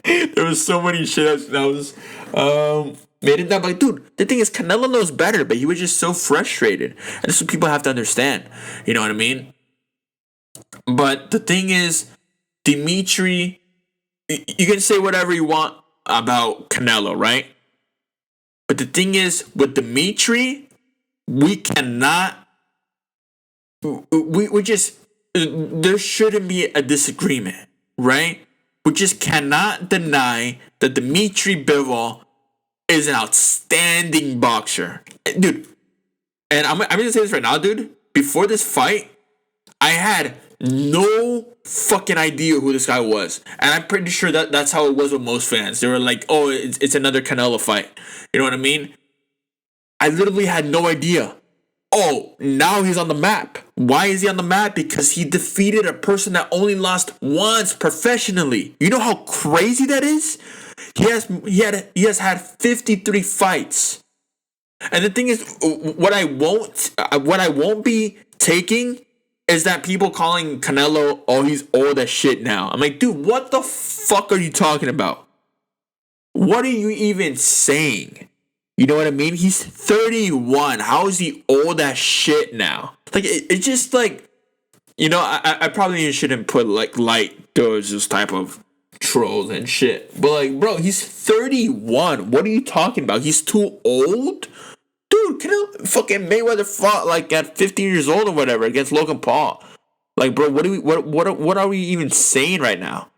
There was so many shit that was made it that. Like, dude, the thing is, Canelo knows better, but he was just so frustrated, and this is what people have to understand. You know what I mean? But the thing is, Dimitri, you can say whatever you want about Canelo, right? But the thing is, with Dimitri, we cannot. We just, there shouldn't be a disagreement, right? We just cannot deny that Dimitry Bivol is an outstanding boxer. Dude, and I'm going to say this right now, dude. Before this fight, I had no fucking idea who this guy was. And I'm pretty sure that's how it was with most fans. They were like, oh, it's another Canelo fight. You know what I mean? I literally had no idea. Oh, now he's on the map. Why is he on the map? Because he defeated a person that only lost once professionally. You know how crazy that is? He has had 53 fights. And the thing is, what I won't be taking is that people calling Canelo, oh, he's old as shit now. I'm like, dude, what the fuck are you talking about? What are you even saying? You know what I mean? He's 31. How is he old as shit now? Like, it's just like, I probably shouldn't put like those type of trolls and shit. But like, bro, he's 31. What are you talking about? He's too old? Dude, fucking Mayweather fought like at 15 years old or whatever against Logan Paul. Like, bro, what are we even saying right now?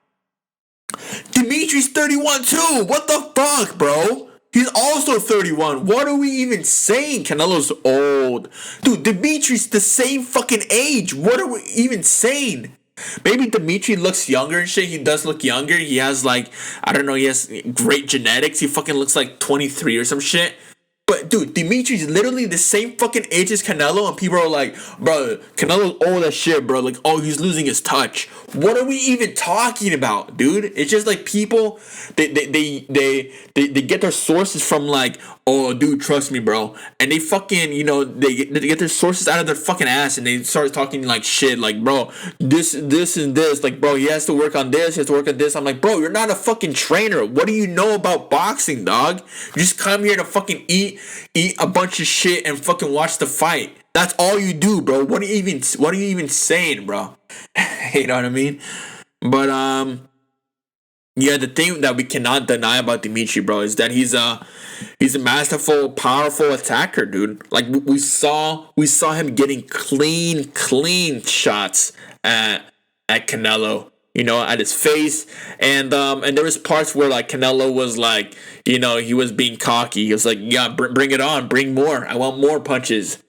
Dimitri's 31 too. What the fuck, bro? He's also 31. What are we even saying? Canelo's old. Dude, Dimitri's the same fucking age. What are we even saying? Maybe Dimitri looks younger and shit. He does look younger. He has he has great genetics. He fucking looks like 23 or some shit. But, dude, Dimitri's literally the same fucking age as Canelo, and people are like, bro, Canelo's old as shit, bro. Like, oh, he's losing his touch. What are we even talking about, dude? It's just like people, they get their sources from like, oh, dude, trust me, bro. And they fucking, they get their sources out of their fucking ass, and they start talking like shit, like, bro, this and this. Like, bro, he has to work on this, he has to work on this. I'm like, bro, you're not a fucking trainer. What do you know about boxing, dog? You just come here to fucking eat a bunch of shit and fucking watch the fight. That's all you do, bro. What are you even saying, bro? You know what I mean? But yeah, the thing that we cannot deny about Dimitri, bro, is that he's a masterful, powerful attacker, dude. Like, we saw him getting clean shots at Canelo, at his face, and there was parts where like Canelo was like, he was being cocky. He was like, yeah, bring it on, bring more. I want more punches.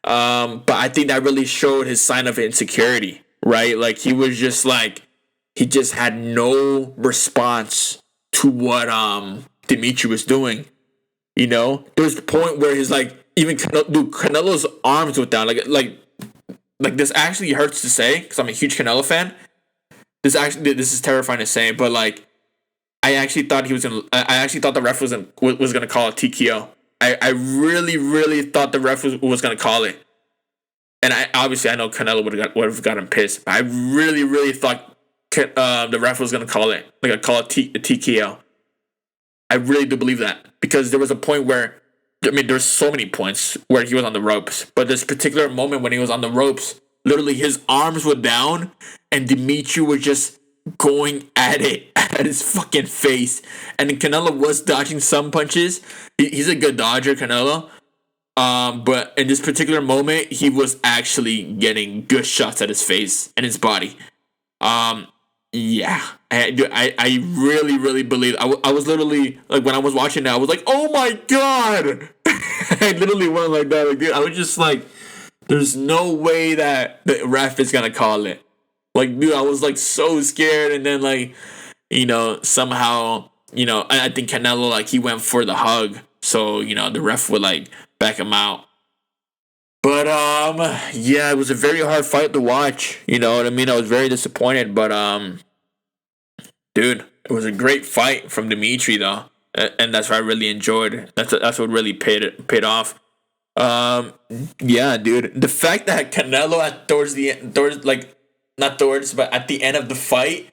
But I think that really showed his sign of insecurity, right? Like, he was just like, he just had no response to what Dimitri was doing. There was the point where he's like, even Canelo's arms went down. Like this actually hurts to say because I'm a huge Canelo fan. This is terrifying to say, but like, I actually thought the ref was gonna call it TKO. I really thought the ref was gonna call it, and I know Canelo would have gotten pissed. But I really thought the ref was gonna call it a TKO. I really do believe that, because there was a point where, there's so many points where he was on the ropes, but this particular moment when he was on the ropes, literally his arms were down and Dimitri was just going at his fucking face. And Canelo was dodging some punches. He's a good dodger, Canelo. But in this particular moment, he was actually getting good shots at his face and his body. Yeah. I really believe. I was literally, like, when I was watching that, I was like, oh my god! I literally went like that. Like, dude, I was just like, there's no way that the ref is gonna call it. Like, dude, I was like so scared, and then like, somehow, I think Canelo, like, he went for the hug, so the ref would like back him out. But yeah, it was a very hard fight to watch. You know what I mean? I was very disappointed, but dude, It was a great fight from Dimitry though, and that's what I really enjoyed. That's what really paid off. Yeah, dude. The fact that Canelo but at the end of the fight,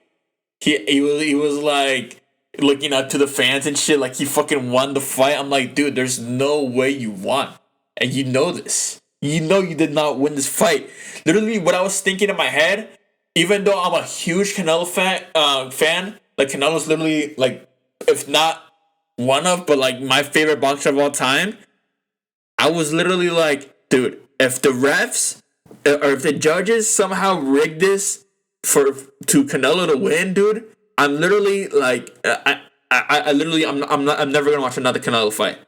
he was like looking up to the fans and shit, like he fucking won the fight. I'm like, dude, there's no way you won, and you know this. You know you did not win this fight. Literally, what I was thinking in my head, even though I'm a huge Canelo fan, like Canelo's literally like, if not one of, but like my favorite boxer of all time. I was literally like, dude, if the refs or if the judges somehow rigged this to Canelo to win, dude, I'm literally like, I'm never gonna watch another Canelo fight,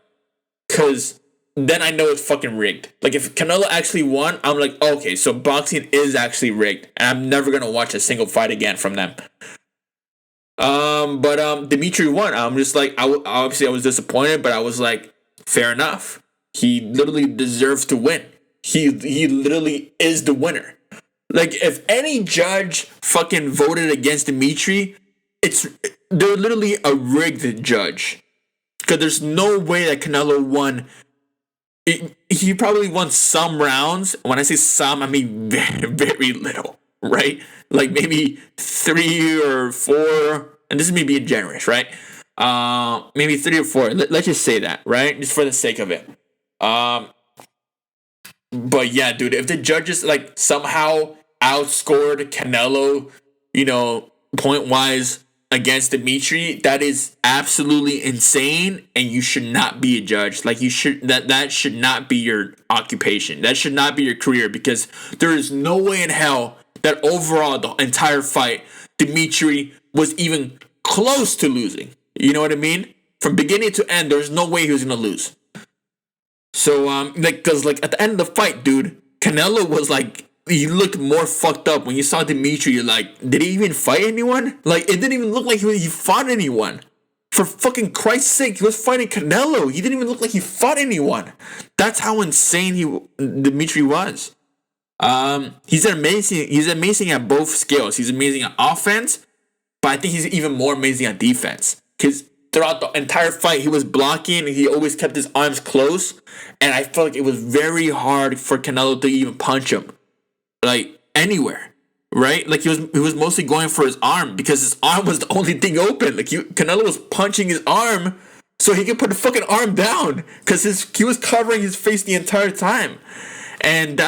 cause then I know it's fucking rigged. Like if Canelo actually won, I'm like, okay, so boxing is actually rigged, and I'm never gonna watch a single fight again from them. But Dimitry won. I'm just like, obviously I was disappointed, but I was like, fair enough. He literally deserves to win. He literally is the winner. Like if any judge fucking voted against Dimitry, they're literally a rigged judge. Because there's no way that Canelo won. He probably won some rounds. When I say some, I mean very, very little, right? Like maybe 3 or 4. And this is me being generous, right? Maybe 3 or 4. Let's just say that, right? Just for the sake of it. But yeah, dude, if the judges like somehow outscored Canelo, point wise against Dimitri, that is absolutely insane, and you should not be a judge. Like that should not be your occupation. That should not be your career, because there is no way in hell that overall the entire fight Dimitri was even close to losing. You know what I mean? From beginning to end, there's no way he was gonna lose. So, cause at the end of the fight, dude, Canelo was like, he looked more fucked up. When you saw Dimitri, you're like, did he even fight anyone? Like, it didn't even look like he fought anyone. For fucking Christ's sake, he was fighting Canelo. He didn't even look like he fought anyone. That's how insane Dimitri was. He's amazing at both scales. He's amazing at offense, but I think he's even more amazing at defense. Because throughout the entire fight, he was blocking. He always kept his arms close. And I felt like it was very hard for Canelo to even punch him. Like, anywhere. Right? Like, he was mostly going for his arm, because his arm was the only thing open. Like, Canelo was punching his arm so he could put the fucking arm down. Because he was covering his face the entire time. And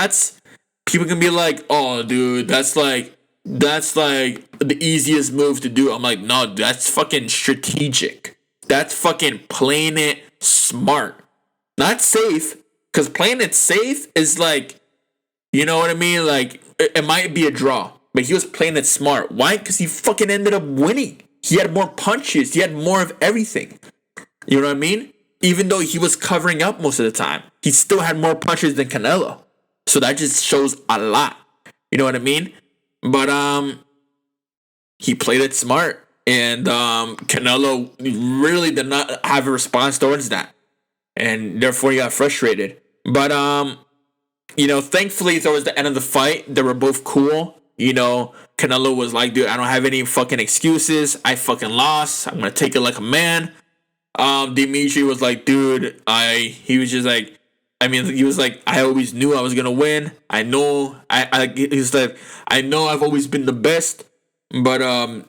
people can be like, oh, dude, that's like the easiest move to do. I'm like, no, that's fucking strategic. That's fucking playing it smart. Not safe. Because playing it safe is like, you know what I mean? Like, it might be a draw. But he was playing it smart. Why? Because he fucking ended up winning. He had more punches. He had more of everything. You know what I mean? Even though he was covering up most of the time, he still had more punches than Canelo. So that just shows a lot. You know what I mean? But he played it smart. And Canelo really did not have a response towards that. And therefore he got frustrated. But thankfully towards the end of the fight, they were both cool. Canelo was like, dude, I don't have any fucking excuses. I fucking lost. I'm gonna take it like a man. Dimitri was like, dude, he was like, I always knew I was gonna win. I know, he's like, I know I've always been the best, but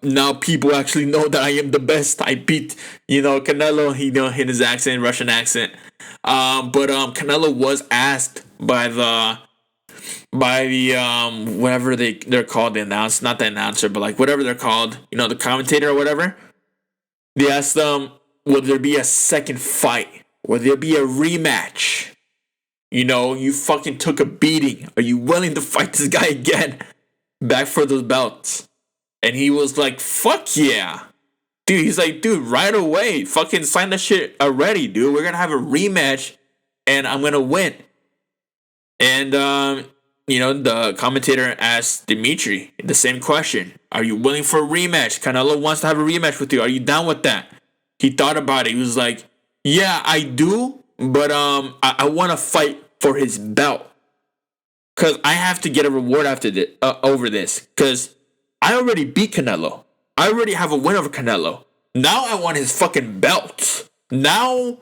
now people actually know that I am the best. I beat, Canelo, in his accent, Russian accent. But Canelo was asked by the whatever they're called, not the announcer, but like whatever they're called, the commentator or whatever. They asked them, will there be a second fight? Will there be a rematch? You fucking took a beating. Are you willing to fight this guy again? Back for those belts. And he was like, fuck yeah. Dude, he's like, dude, right away. Fucking sign that shit already, dude. We're gonna have a rematch, and I'm gonna win. And, the commentator asked Dimitri the same question. Are you willing for a rematch? Canelo wants to have a rematch with you. Are you down with that? He thought about it. He was like, yeah, I do. But I want to fight for his belt. Because I have to get a reward after over this. Because I already beat Canelo. I already have a win over Canelo. Now I want his fucking belt. Now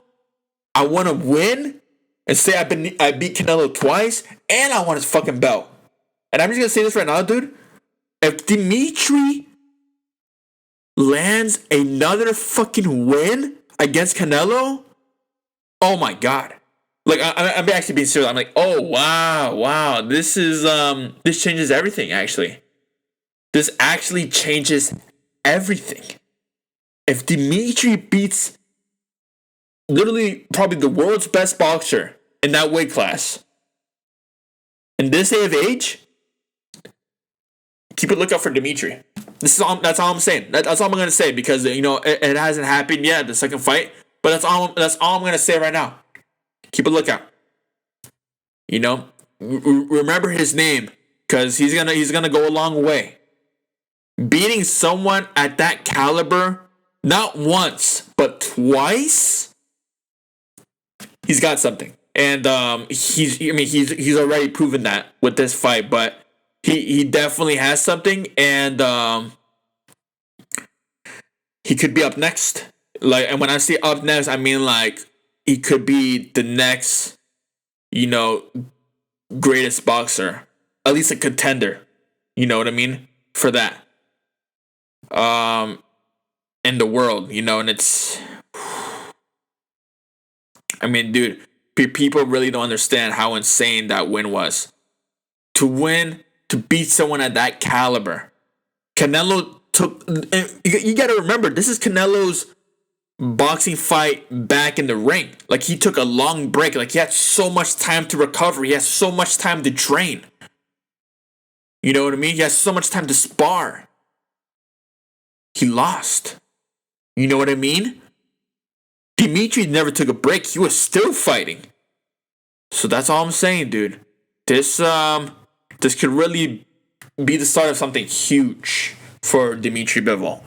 I want to win and say I beat Canelo twice, and I want his fucking belt. And I'm just gonna say this right now, dude. If Dimitry lands another fucking win against Canelo, oh my god. Like I'm actually being serious. I'm like, oh wow. This changes everything. Actually, this actually changes everything. If Dimitri beats literally probably the world's best boxer in that weight class in this day of age, keep a lookout for Dimitri. That's all I'm saying. That's all I'm gonna say, because it hasn't happened yet, the second fight. But that's all I'm gonna say right now. Keep a lookout. Remember his name, because he's gonna go a long way. Beating someone at that caliber, not once but twice, he's got something. And he's already proven that with this fight, but he definitely has something, and he could be up next. Like, and when I say up next, I mean like he could be the next, greatest boxer, at least a contender. You know what I mean? For that. In the world, and it's, I mean, dude, people really don't understand how insane that win was. To beat someone at that caliber. Canelo took, you gotta remember, this is Canelo's boxing fight back in the ring. Like, he took a long break. Like, he had so much time to recover. He has so much time to train. You know what I mean? He has so much time to spar. He lost. You know what I mean? Dimitri never took a break. He was still fighting. So that's all I'm saying, dude. This could really be the start of something huge for Dimitry Bivol.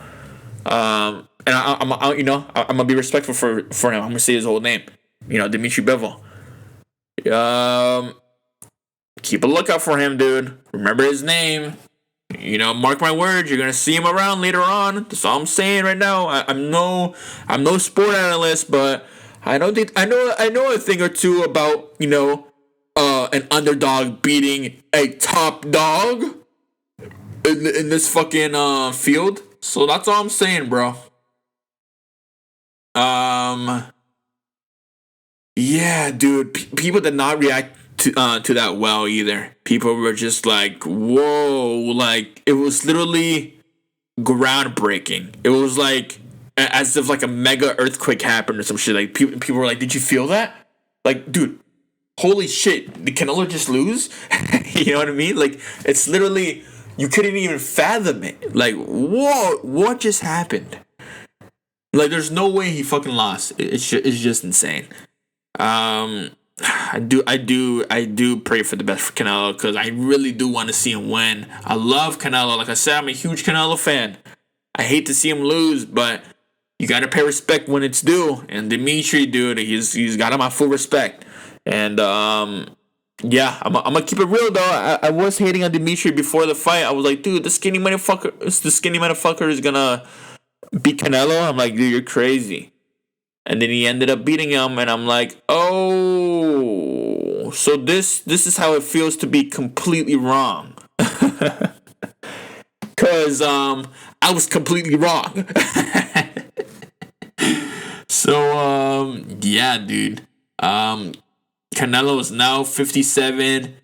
And I'm gonna be respectful for him. I'm gonna say his whole name. Dimitry Bivol. Keep a lookout for him, dude. Remember his name. Mark my words, you're gonna see him around later on. That's all I'm saying right now. I'm no sport analyst, but I know a thing or two about an underdog beating a top dog in this fucking field. So that's all I'm saying, bro. Yeah, dude. People did not react to that well either. People were just like, whoa, like it was literally groundbreaking. It was like as if like a mega earthquake happened or some shit. Like people were like, did you feel that? Like, dude, holy shit, did Canelo just lose? You know what I mean? Like, it's literally, you couldn't even fathom it. Like, whoa, what just happened? Like, there's no way he fucking lost. It's just insane. I do pray for the best for Canelo, because I really do want to see him win. I love Canelo. Like I said, I'm a huge Canelo fan. I hate to see him lose, but you gotta pay respect when it's due. And Dimitri, dude, he's got my full respect. And yeah, I'm gonna keep it real though. I was hating on Dimitri before the fight. I was like, dude, the skinny motherfucker is gonna beat Canelo. I'm like, dude, you're crazy. And then he ended up beating him, and I'm like, oh, so this is how it feels to be completely wrong. Cause I was completely wrong. So yeah, dude. Canelo is now 57-2.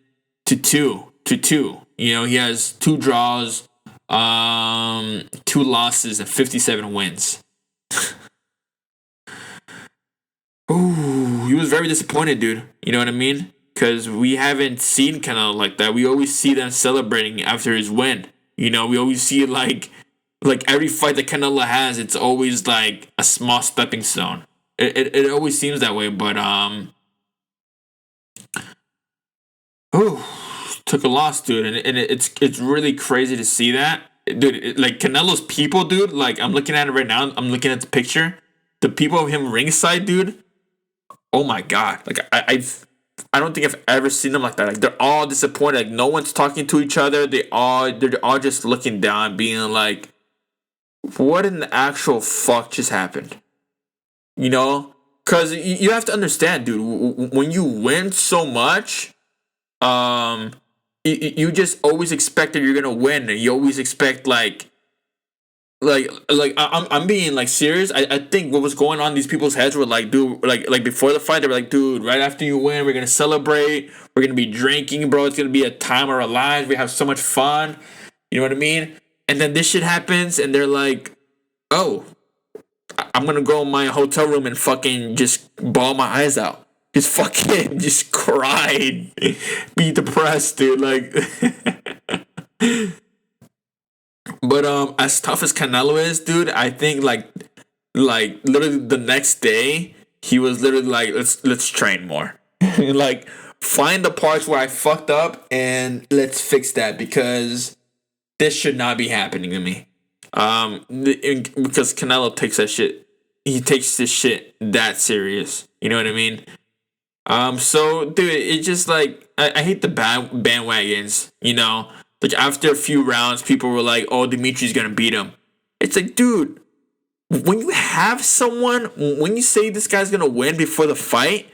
He has 2 draws, 2 losses, and 57 wins. Ooh, he was very disappointed, dude. You know what I mean? Because we haven't seen Canelo like that. We always see them celebrating after his win. We always see like every fight that Canelo has, it's always like a small stepping stone. It always seems that way, but took a loss, dude, and it's really crazy to see that, dude. Like Canelo's people, dude. Like, I'm looking at it right now. I'm looking at the picture. The people of him ringside, dude. Oh my god! Like I don't think I've ever seen them like that. Like, they're all disappointed. Like, no one's talking to each other. They're all just looking down, being like, what in the actual fuck just happened? You know, because you have to understand, dude. When you win so much, um, you just always expect that you're gonna win, and you always expect I'm being like serious. I think what was going on in these people's heads were like, dude, like before the fight, they were like, dude, right after you win, we're gonna celebrate. We're gonna be drinking, bro. It's gonna be a time of our lives. We have so much fun. You know what I mean? And then this shit happens, and they're like, oh, I'm gonna go in my hotel room and fucking just bawl my eyes out. Just fucking just cry, be depressed, dude. Like, but as tough as Canelo is, dude, I think like literally the next day he was literally like, let's train more, like find the parts where I fucked up and let's fix that because this should not be happening to me. Because Canelo takes that shit. He takes this shit that serious. You know what I mean? So dude, it's just like I hate the bandwagons. You know, like after a few rounds, people were like, "Oh, Dimitri's gonna beat him." It's like, dude, when you have someone, when you say this guy's gonna win before the fight,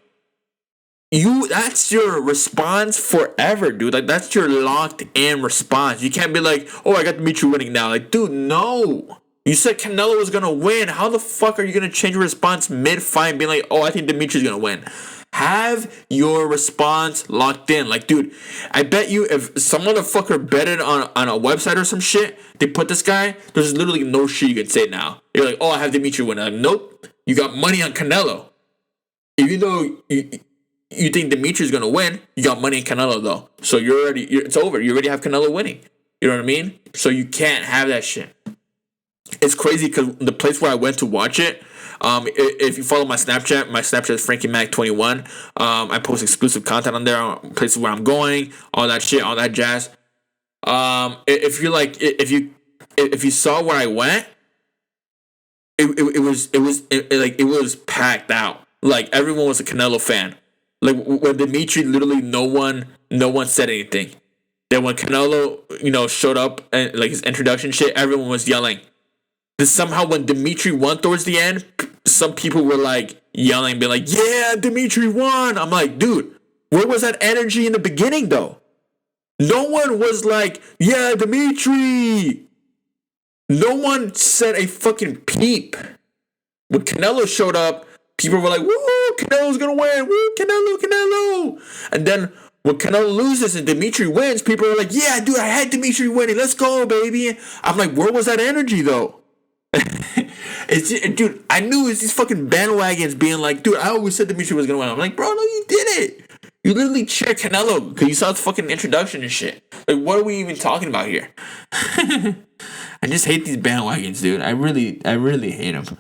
that's your response forever, dude. Like that's your locked in response. You can't be like, oh, I got Dimitri winning now. Like, dude, no. You said Canelo was gonna win. How the fuck are you gonna change your response mid fight and be like, oh, I think Dimitri's gonna win? Have your response locked in. Like, dude, I bet you if some motherfucker betted on a website or some shit, they put this guy, there's literally no shit you can say now. You're like, oh, I have Dimitri winning. Like, nope. You got money on Canelo. Even though you think Dimitri's gonna win, you got money in Canelo though. So it's over. You already have Canelo winning. You know what I mean? So you can't have that shit. It's crazy because the place where I went to watch it, if you follow my Snapchat is FrankieMac21. I post exclusive content on there, places where I'm going, all that shit, all that jazz. If you saw where I went, it was packed out. Like everyone was a Canelo fan. Like when Dimitri, literally no one said anything. Then when Canelo, showed up and like his introduction shit, everyone was yelling. Then somehow when Dimitri won towards the end, some people were like yelling, being like, "Yeah, Dimitri won." I'm like, dude, where was that energy in the beginning though? No one was like, "Yeah, Dimitri." No one said a fucking peep. When Canelo showed up, people were like, "Woo, Canelo's gonna win! Woo, Canelo!" And then when Canelo loses and Dimitri wins, people are like, "Yeah, dude, I had Dimitri winning. Let's go, baby." I'm like, where was that energy though? Dude, I knew it was these fucking bandwagons being like, dude, I always said Dimitri was gonna win. I'm like, bro, no, you didn't. You literally cheered Canelo because you saw his fucking introduction and shit. Like, what are we even talking about here? I just hate these bandwagons, dude. I really hate them.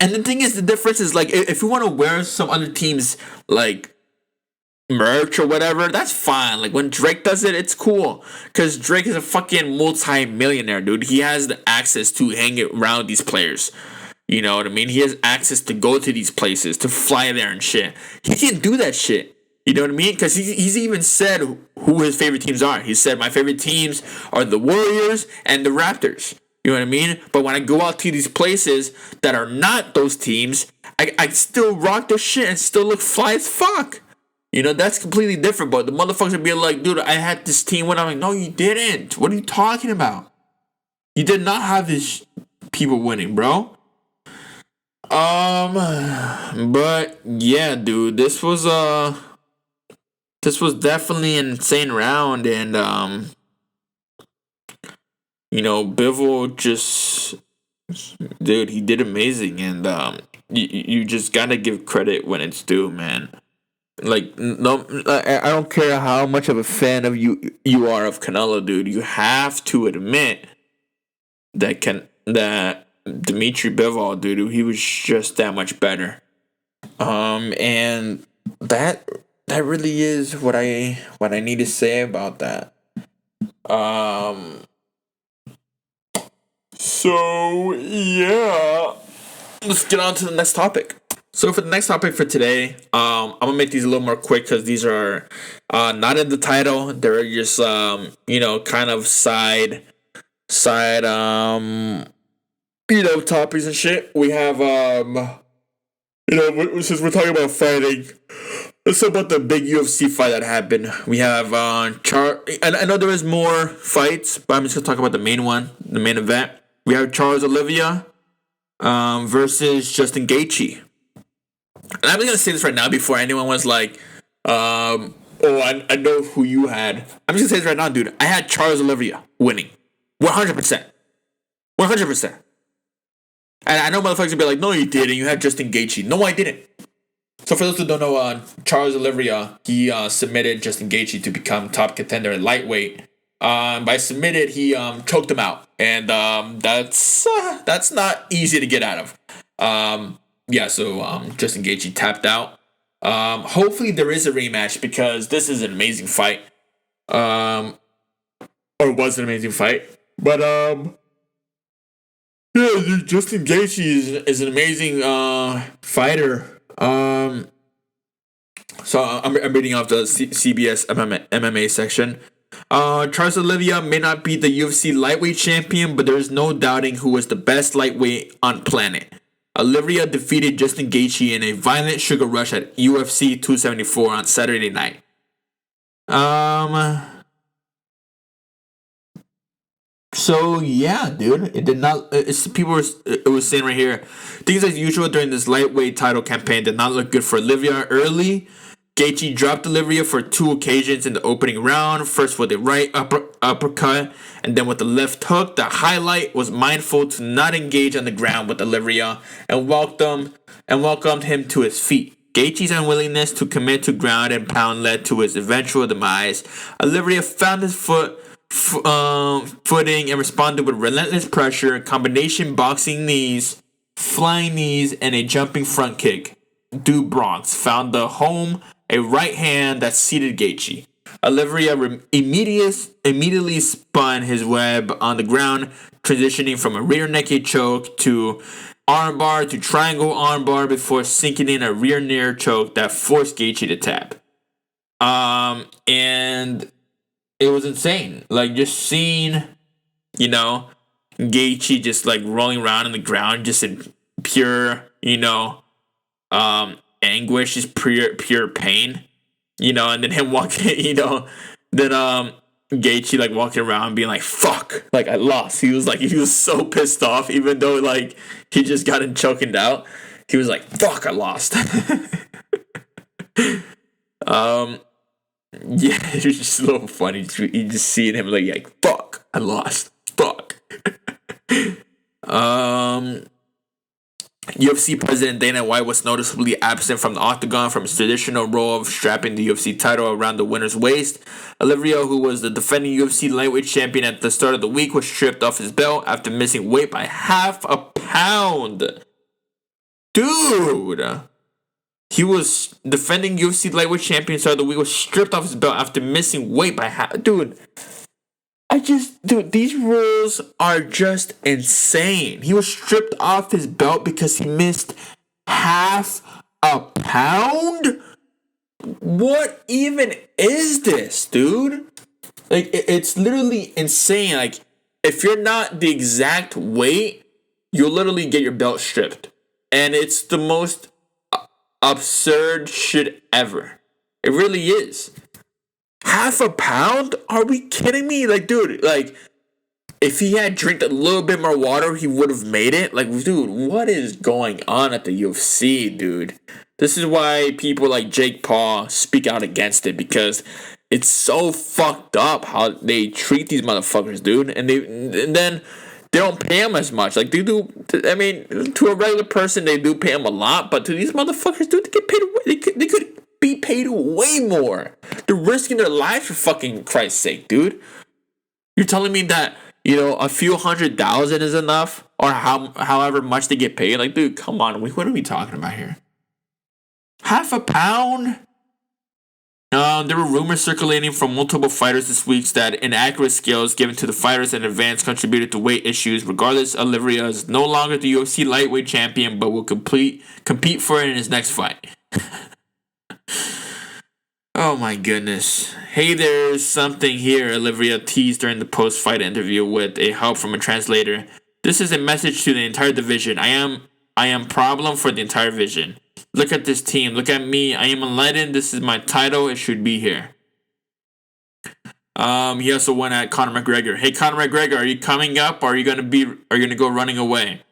And the thing is, the difference is like, if you want to wear some other team's like merch or whatever, that's fine. Like when Drake does it, it's cool because Drake is a fucking multi-millionaire, dude. He has the access to hang around these players. You know what I mean? He has access to go to these places, to fly there and shit. He can do that shit. You know what I mean? Because he's even said who his favorite teams are. He said, my favorite teams are the Warriors and the Raptors. You know what I mean? But when I go out to these places that are not those teams, I still rock their shit and still look fly as fuck. You know, that's completely different. But the motherfuckers would be like, dude, I had this team when I'm like, no, you didn't. What are you talking about? You did not have these people winning, bro. But yeah, dude, this was definitely an insane round, and Bivol just, dude, he did amazing, and you just gotta give credit when it's due, man. Like, no, I don't care how much of a fan of you are of Canelo, dude. You have to admit that Dimitry Bivol, dude, he was just that much better. And that really is what I need to say about that. So yeah, let's get on to the next topic. So for the next topic for today, I'm gonna make these a little more quick because these are not in the title. They're just kind of side side topics and shit. We have since we're talking about fighting, let's talk about the big UFC fight that happened. We have I know there was more fights, but I'm just gonna talk about the main one, the main event. We have Charles Oliveria versus Justin Gaethje. And I'm gonna say this right now before anyone was like, I know who you had. I'm just gonna say this right now, dude. I had Charles Oliveria winning, 100%, 100%. And I know motherfuckers will be like, no, you didn't. You had Justin Gaethje. No, I didn't. So for those who don't know, Charles Oliveria, he submitted Justin Gaethje to become top contender at lightweight. By submitted, he choked him out, and that's not easy to get out of. So Justin Gaethje tapped out. Hopefully there is a rematch because this is an amazing fight. Or was an amazing fight, but yeah, Justin Gaethje is an amazing fighter. So I'm reading off the CBS MMA section. Charles Oliveria may not be the UFC lightweight champion, but there's no doubting who is the best lightweight on planet. Oliveria defeated Justin Gaethje in a violent sugar rush at UFC 274 on Saturday night. So yeah, dude, it did not. It was saying right here, things as usual during this lightweight title campaign did not look good for Oliveria early. Gaethje dropped Oliveria for 2 occasions in the opening round. First with the right uppercut, and then with the left hook. The highlight was mindful to not engage on the ground with Oliveria and welcomed him to his feet. Gaethje's unwillingness to commit to ground and pound led to his eventual demise. Oliveria found his footing and responded with relentless pressure, combination boxing knees, flying knees, and a jumping front kick. Du Bronx found the home, a right hand that seated Gaethje. Oliveria immediately spun his web on the ground, transitioning from a rear naked choke to armbar to triangle armbar before sinking in a rear near choke that forced Gaethje to tap. And it was insane. Like, just seeing, Gaethje just, like, rolling around on the ground just in pure, anguish, just pure pain, and then him walking, then, Gaethje, like, walking around being like, fuck, like, I lost. He was so pissed off, even though, like, he just got him choking out. He was like, fuck, I lost. Yeah, it was just a little funny. You just seeing him like, fuck, I lost. Fuck. UFC President Dana White was noticeably absent from the octagon from his traditional role of strapping the UFC title around the winner's waist. Oliveria, who was the defending UFC lightweight champion at the start of the week, was stripped off his belt after missing weight by half a pound. Dude! He was defending UFC lightweight champion start of the week, was stripped off his belt after missing weight by half. Dude, these rules are just insane. He was stripped off his belt because he missed half a pound? What even is this, dude? Like, it's literally insane. Like, if you're not the exact weight, you'll literally get your belt stripped. And it's the most absurd shit ever. It really is. Half a pound? Are we kidding me? Like, dude, like, if he had drank a little bit more water, he would have made it. Like, dude, what is going on at the UFC, dude? This is why people like Jake Paul speak out against it, because it's so fucked up how they treat these motherfuckers, dude. And then they don't pay him as much. Like, they do. I mean, to a regular person, they do pay him a lot, but to these motherfuckers, dude, they get paid. They could be paid way more. They're risking their lives for fucking Christ's sake, dude. You're telling me that, a few $100,000 is enough, or however much they get paid? Like, dude, come on. What are we talking about here? Half a pound? There were rumors circulating from multiple fighters this week that inaccurate scales given to the fighters in advance contributed to weight issues. Regardless, Oliveria is no longer the UFC lightweight champion, but will compete for it in his next fight. Oh Oh my goodness. Hey, there's something here, Oliveria teased during the post-fight interview with a help from a translator. This is a message to the entire division. I am problem for the entire division. Look at this team. Look at me. I am enlightened. This is my title. It should be here. He also went at Conor McGregor. Hey, Conor McGregor, are you coming up, or are you gonna go running away?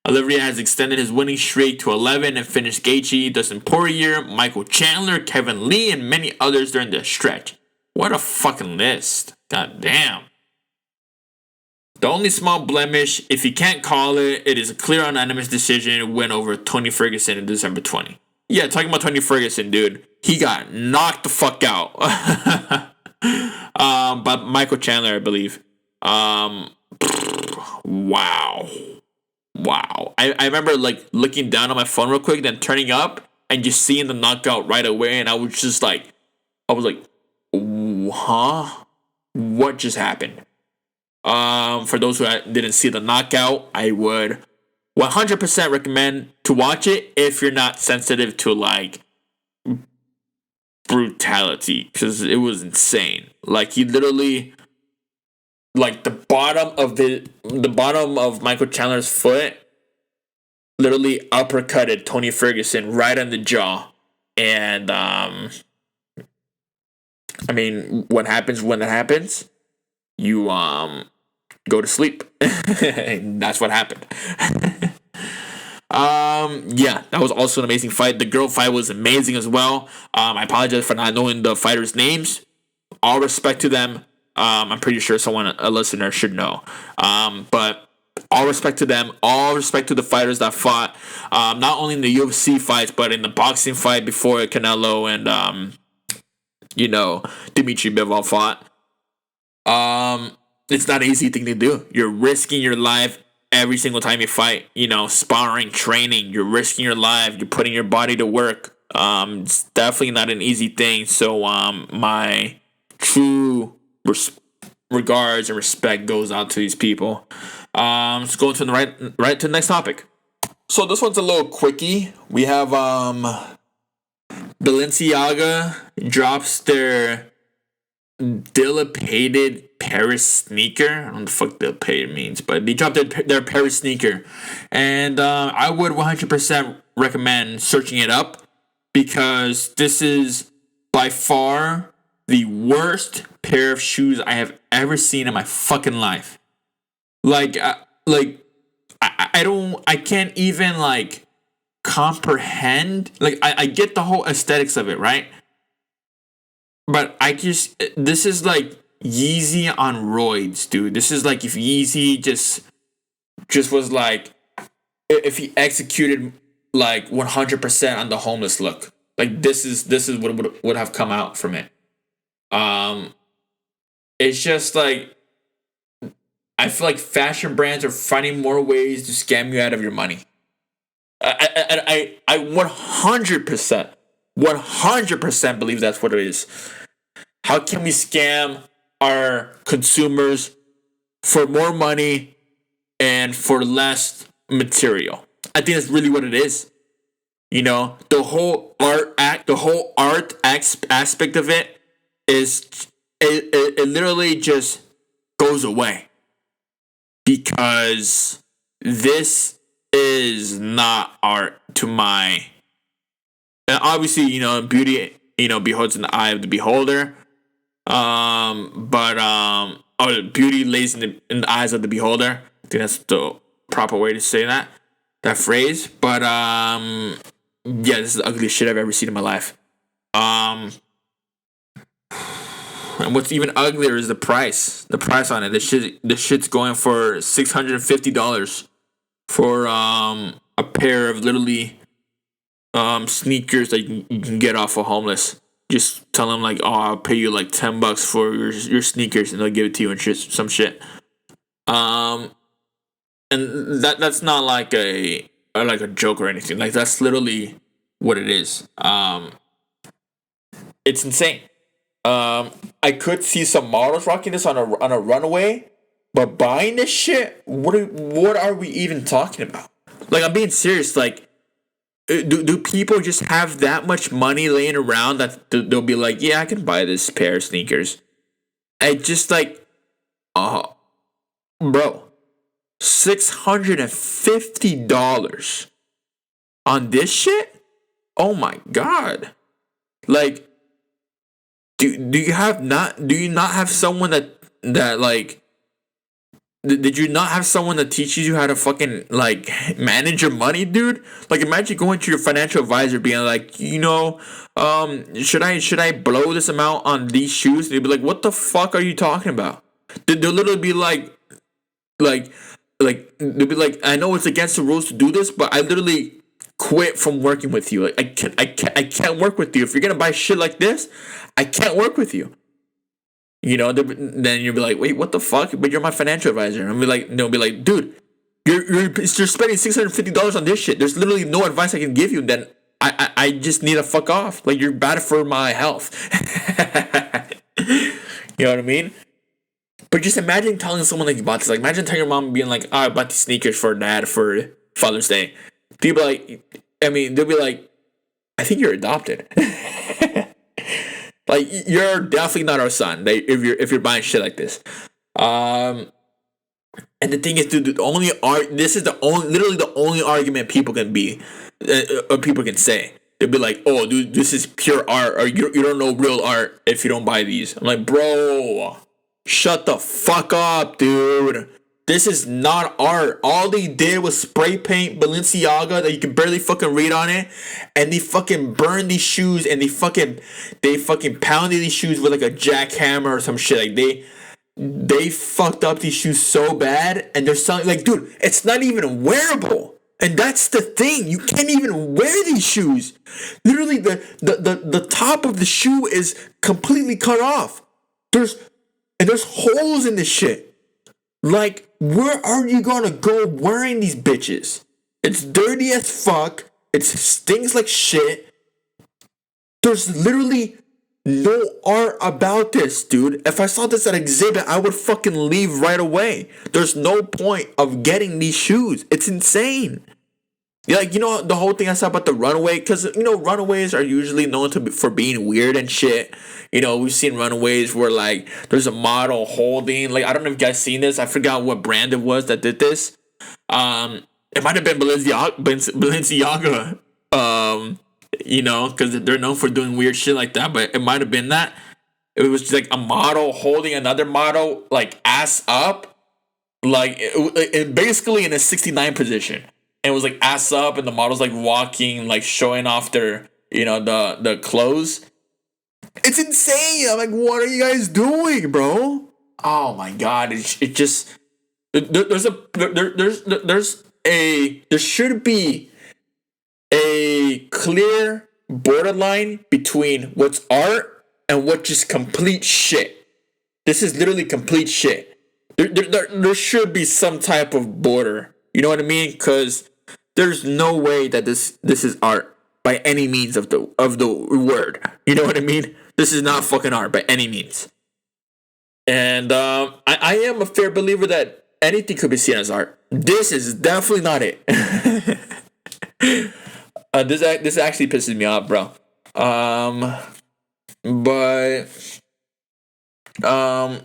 Oliveria has extended his winning streak to 11 and finished Gatjhe, Dustin Poirier, Michael Chandler, Kevin Lee, and many others during the stretch. What a fucking list. God damn. The only small blemish, if you can't call it, it is a clear unanimous decision win over Tony Ferguson in December 20. Yeah, talking about Tony Ferguson, dude. He got knocked the fuck out. But Michael Chandler, I believe. Wow. I remember like looking down on my phone real quick, then turning up and just seeing the knockout right away, and I was like, huh? What just happened? For those who didn't see the knockout, I would 100% recommend to watch it if you're not sensitive to like brutality, because it was insane. Like, he literally, like, the bottom of Michael Chandler's foot literally uppercutted Tony Ferguson right on the jaw. And I mean, what happens when that happens? You go to sleep. And that's what happened. Yeah, that was also an amazing fight. The girl fight was amazing as well. I apologize for not knowing the fighters' names. All respect to them. I'm pretty sure a listener should know. But all respect to them. All respect to the fighters that fought. Not only in the UFC fights, but in the boxing fight before Canelo and Dimitry Bivol fought. It's not an easy thing to do. You're risking your life every single time you fight. Sparring, training. You're risking your life. You're putting your body to work. It's definitely not an easy thing. So my true regards and respect goes out to these people. Let's go to the right to the next topic. So this one's a little quickie. We have Balenciaga drops their dilapidated Paris sneaker. I don't know what the fuck dilapidated means, but they dropped their Paris sneaker, and I would 100% recommend searching it up, because this is by far the worst pair of shoes I have ever seen in my fucking life. I can't even like comprehend. Like, I get the whole aesthetics of it, right? But this is like Yeezy on roids, dude. This is like if Yeezy just was like, if he executed like 100% on the homeless look. Like, this is what would have come out from it. It's just like, I feel like fashion brands are finding more ways to scam you out of your money. I 100% believe that's what it is. How can we scam our consumers for more money and for less material? I think that's really what it is. The whole art aspect of it is, it literally just goes away, because this is not art to my. And obviously, beauty, beholds in the eye of the beholder. Beauty lays in the eyes of the beholder. I think that's the proper way to say that phrase. But yeah, this is the ugliest shit I've ever seen in my life. And what's even uglier is the price. The price on it. This shit's going for $650 for a pair of literally sneakers that you can get off of homeless. Just tell them like, I'll pay you like $10 for your sneakers, and they'll give it to you and some shit. And that's not like a joke or anything. Like, that's literally what it is. It's insane. I could see some models rocking this on a runway, but buying this shit, what are we even talking about? Like, I'm being serious. Like, do people just have that much money laying around that they'll be like, yeah, I can buy this pair of sneakers? I just like, uh, bro, $650 on this shit? Oh my god! Like, do you not have someone that like? Did you not have someone that teaches you how to fucking like manage your money, dude? Like, imagine going to your financial advisor being like, should I blow this amount on these shoes? They'd be like, what the fuck are you talking about? They'll literally be like, they'll be like, I know it's against the rules to do this, but I literally quit from working with you. Like, I can't work with you if you're gonna buy shit like this. I can't work with you. Then you'll be like, wait, what the fuck? But you're my financial advisor. And they'll be like, dude, you're spending $650 on this shit. There's literally no advice I can give you. Then I just need to fuck off. Like, you're bad for my health. You know what I mean? But just imagine telling someone like you bought this. Like, imagine telling your mom being like, I bought these sneakers for dad for Father's Day. They'll be like, I think you're adopted. Like, you're definitely not our son. If you're buying shit like this, and the thing is, dude, this is literally the only argument people can say. They'll be like, oh, dude, this is pure art, or you don't know real art if you don't buy these. I'm like, bro, shut the fuck up, dude. This is not art. All they did was spray paint Balenciaga that you can barely fucking read on it, and they fucking burned these shoes, and they fucking pounded these shoes with like a jackhammer or some shit. Like, they fucked up these shoes so bad, and they're selling, like, dude, it's not even wearable. And that's the thing. You can't even wear these shoes. Literally, the top of the shoe is completely cut off. There's holes in this shit. Like, where are you gonna go wearing these bitches? It's dirty as fuck. It stinks like shit. There's literally no art about this, dude. If I saw this at exhibit, I would fucking leave right away. There's no point of getting these shoes. It's insane. Like, the whole thing I said about the runaway, because, runaways are usually known for being weird and shit. We've seen runaways where, like, there's a model holding, like, I don't know if you guys seen this. I forgot what brand it was that did this. It might have been Balenciaga, because they're known for doing weird shit like that, but it might have been that. It was just, like, a model holding another model, like, ass up, like, it basically in a 69 position. And it was like ass up, and the model's like walking, like showing off their, the clothes. It's insane. I'm like, what are you guys doing, bro? Oh my god! There should be a clear borderline between what's art and what just complete shit. This is literally complete shit. There should be some type of border. You know what I mean? Because there's no way that this is art by any means of the word. You know what I mean? This is not fucking art by any means. And I am a fair believer that anything could be seen as art. This is definitely not it. This actually pisses me off, bro. But I'm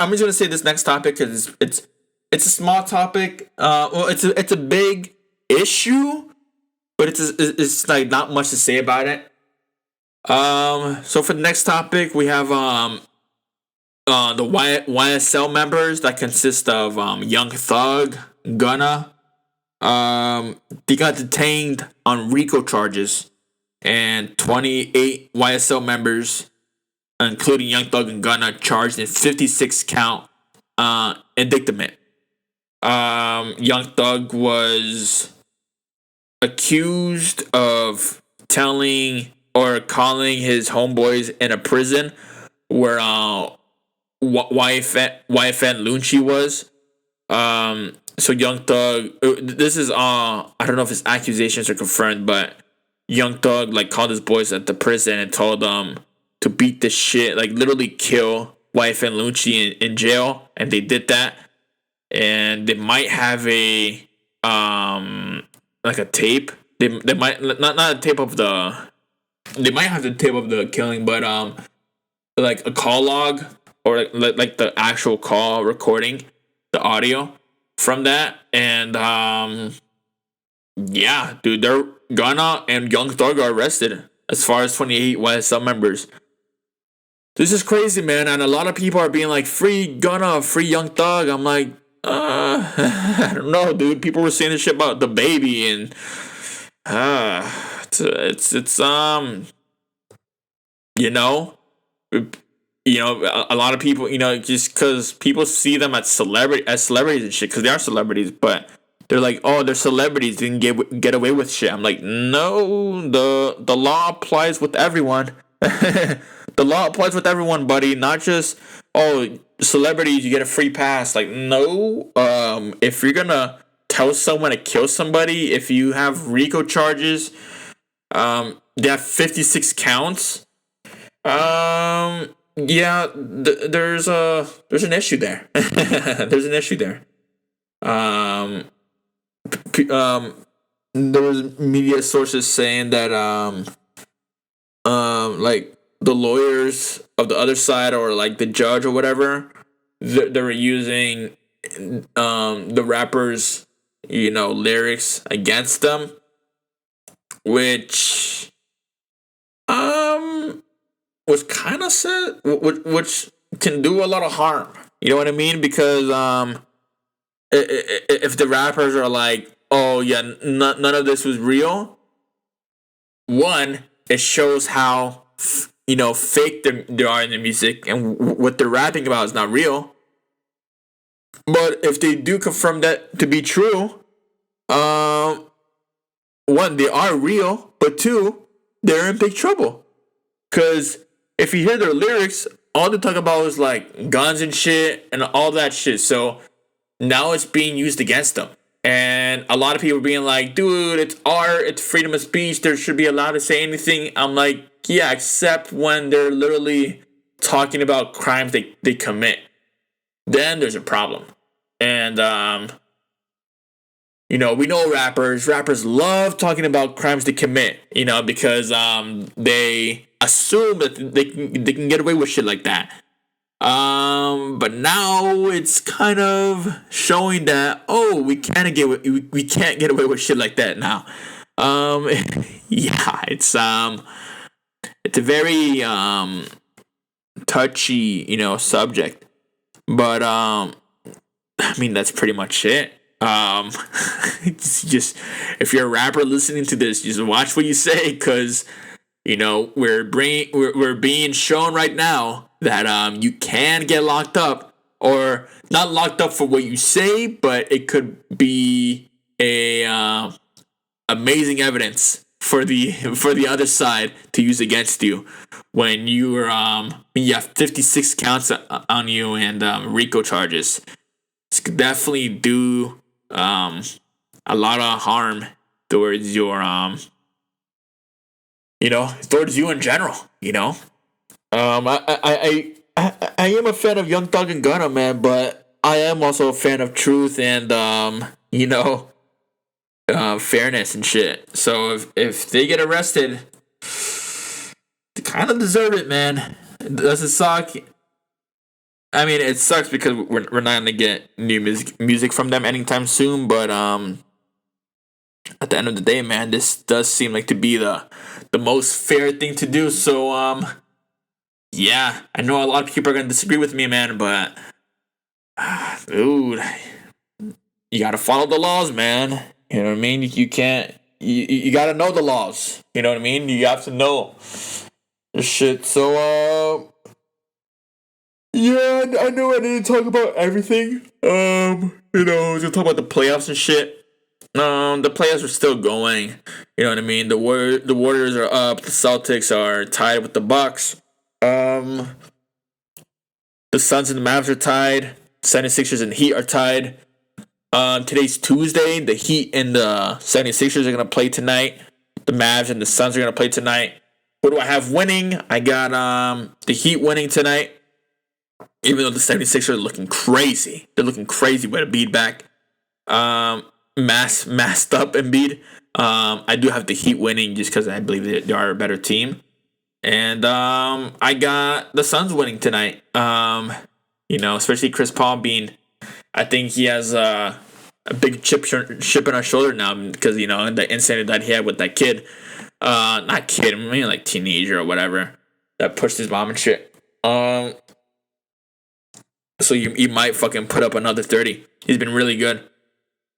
just gonna say this next topic because it's a small topic. It's a big issue, but it's like not much to say about it. So for the next topic, we have the YSL members that consist of Young Thug, Gunna. They got detained on RICO charges, and 28 YSL members, including Young Thug and Gunna, charged in 56 count indictment. Young Thug was accused of telling or calling his homeboys in a prison where YFN Lunchi was. So Young Thug, this is I don't know if his accusations are confirmed, but Young Thug like called his boys at the prison and told them to beat the shit, like literally kill YFN Lunchi in jail, and they did that. And they might have a like a tape they might not tape of the. They might have to tape of the killing, but like a call log or like the actual call recording, the audio from that, and yeah, dude, they're Gunna and Young Thug are arrested as far as 28 YSL members. This is crazy, man, and a lot of people are being like, "Free Gunna, free Young Thug." I'm like, I don't know, dude. People were saying this shit about the baby, and it's you know, a lot of people, just because people see them as celebrities and shit, because they are celebrities, but they're like, oh, they're celebrities, they can get away with shit. I'm like, no, the law applies with everyone. The law applies with everyone, buddy. Not just, oh, celebrities, you get a free pass. Like, no. If you're gonna tell someone to kill somebody, if you have RICO charges, they have 56 counts. Yeah, there's an issue there. There's an issue there. There was media sources saying that like the lawyers of the other side, or like the judge or whatever, they were using the rappers, lyrics against them, which was kind of sad, which can do a lot of harm. You know what I mean? Because if the rappers are like, oh yeah, none of this was real, one, it shows how fake they are in the music, and what they're rapping about is not real. But if they do confirm that to be true, one, they are real, but two, they're in big trouble. Because if you hear their lyrics, all they talk about is like guns and shit and all that shit. So now it's being used against them. And a lot of people are being like, dude, it's art, it's freedom of speech, they should be allowed to say anything. I'm like, yeah, except when they're literally talking about crimes they commit. Then there's a problem. And we know rappers love talking about crimes they commit, because they assume that they can get away with shit like that. But now it's kind of showing that, oh, we can't get away with shit like that now. Yeah, it's a very touchy, subject. But I mean, that's pretty much it. It's just, if you're a rapper listening to this, just watch what you say, because we're being shown right now that you can get locked up, or not locked up for what you say, but it could be a amazing evidence for the other side to use against you when you have 56 counts on you and RICO charges. This could definitely do a lot of harm towards your towards you in general. I am a fan of Young Thug and Gunna, man, but I am also a fan of truth and fairness and shit. So if they get arrested, they kind of deserve it, man. Does it suck? I mean, it sucks because we're not gonna get new music from them anytime soon. But at the end of the day, man, this does seem like to be the most fair thing to do. So yeah, I know a lot of people are gonna disagree with me, man, but dude, you gotta follow the laws, man. You know what I mean? You can't. You gotta know the laws. You know what I mean? You have to know the shit. So yeah, I know I didn't talk about everything. I was gonna talk about the playoffs and shit. The playoffs are still going. You know what I mean? The Warriors are up. The Celtics are tied with the Bucks. The Suns and the Mavs are tied. 76ers and Heat are tied. Today's Tuesday. The Heat and the 76ers are gonna play tonight. The Mavs and the Suns are gonna play tonight. Who do I have winning? I got the Heat winning tonight. Even though the 76ers are looking crazy. They're looking crazy with a beat back. Masked up Embiid. I do have the Heat winning just because I believe they are a better team. And I got the Suns winning tonight. Especially Chris Paul being, I think he has a big chip on our shoulder now because, the incident that he had with that kid. Not kid, maybe like teenager or whatever that pushed his mom and shit. So he might fucking put up another 30. He's been really good.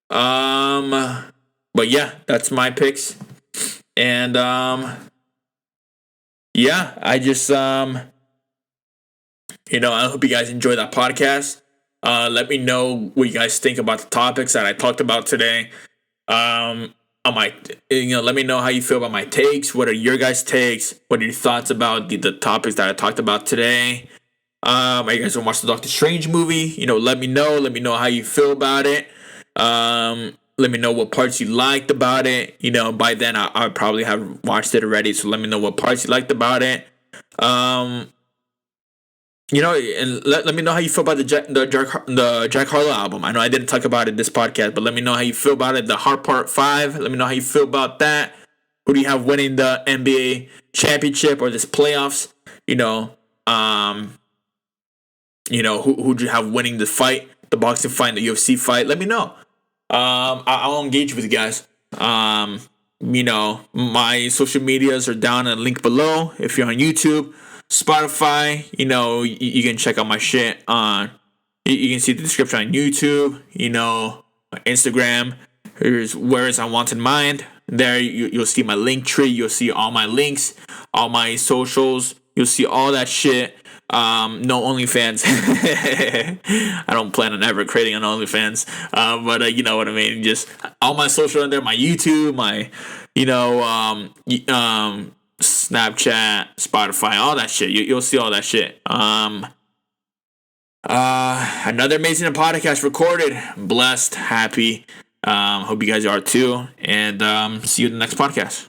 But yeah, that's my picks. And yeah, I just I hope you guys enjoy that podcast. Let me know what you guys think about the topics that I talked about today. Let me know how you feel about my takes. What are your guys' takes? What are your thoughts about the topics that I talked about today? Are you guys gonna watch the Doctor Strange movie? Let me know. Let me know how you feel about it. Let me know what parts you liked about it. By then I probably have watched it already. So let me know what parts you liked about it. And let me know how you feel about the Jack Harlow album. I know I didn't talk about it this podcast, but let me know how you feel about it. The Heart Part 5. Let me know how you feel about that. Who do you have winning the NBA championship or this playoffs? Who do you have winning the fight, the boxing fight, the UFC fight? Let me know. I'll engage with you guys. My social medias are down in the link below. If you're on YouTube, Spotify, you can check out my shit on. You can see the description on YouTube. Instagram. Here's Where Is Unwanted Mind. There you'll see my link tree. You'll see all my links, all my socials. You'll see all that shit. No OnlyFans. I don't plan on ever creating an OnlyFans. But you know what I mean. Just all my social on there, my YouTube, my Snapchat, Spotify, all that shit. You'll see all that shit. Another amazing podcast recorded. Blessed, happy. Hope you guys are too. And see you in the next podcast.